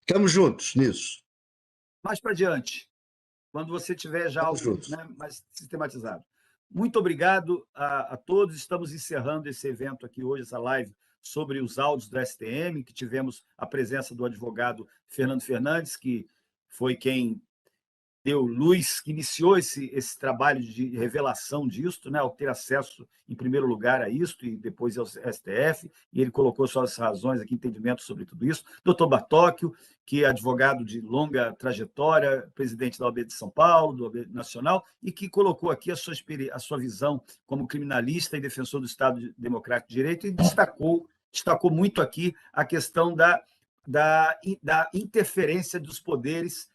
Estamos juntos nisso. Mais para adiante, quando você tiver já algo, né, mais sistematizado. Muito obrigado a todos. Estamos encerrando esse evento aqui hoje, essa live sobre os áudios do STM, que tivemos a presença do advogado Fernando Fernandes, que foi quem deu luz, que iniciou esse trabalho de revelação disto, né, ao ter acesso, em primeiro lugar, a isto e depois ao STF, e ele colocou suas razões aqui, entendimento sobre tudo isso. Doutor Bartóquio, que é advogado de longa trajetória, presidente da OAB de São Paulo, do OAB Nacional, e que colocou aqui a sua visão como criminalista e defensor do Estado Democrático de Direito, e destacou muito aqui a questão da interferência dos poderes,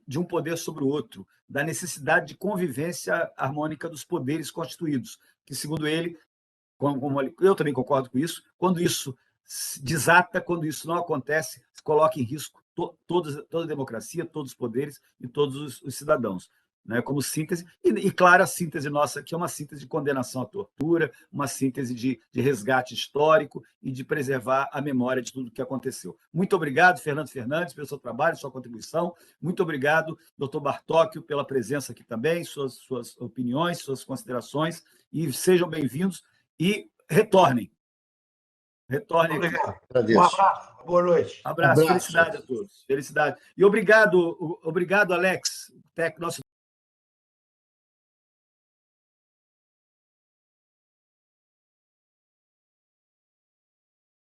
de um poder sobre o outro, da necessidade de convivência harmônica dos poderes constituídos, que, segundo ele, como eu também concordo com isso, quando isso desata, quando isso não acontece, se coloca em risco toda a democracia, todos os poderes e todos os cidadãos. Né, como síntese, e claro, a síntese nossa, que é uma síntese de condenação à tortura, uma síntese de resgate histórico e de preservar a memória de tudo o que aconteceu. Muito obrigado, Fernando Fernandes, pelo seu trabalho, sua contribuição. Muito obrigado, doutor Bartóquio, pela presença aqui também, suas opiniões, suas considerações, e sejam bem-vindos e retornem. Obrigado. Um abraço, boa noite. Abraço, felicidade a todos. Felicidade. E obrigado, Alex, nosso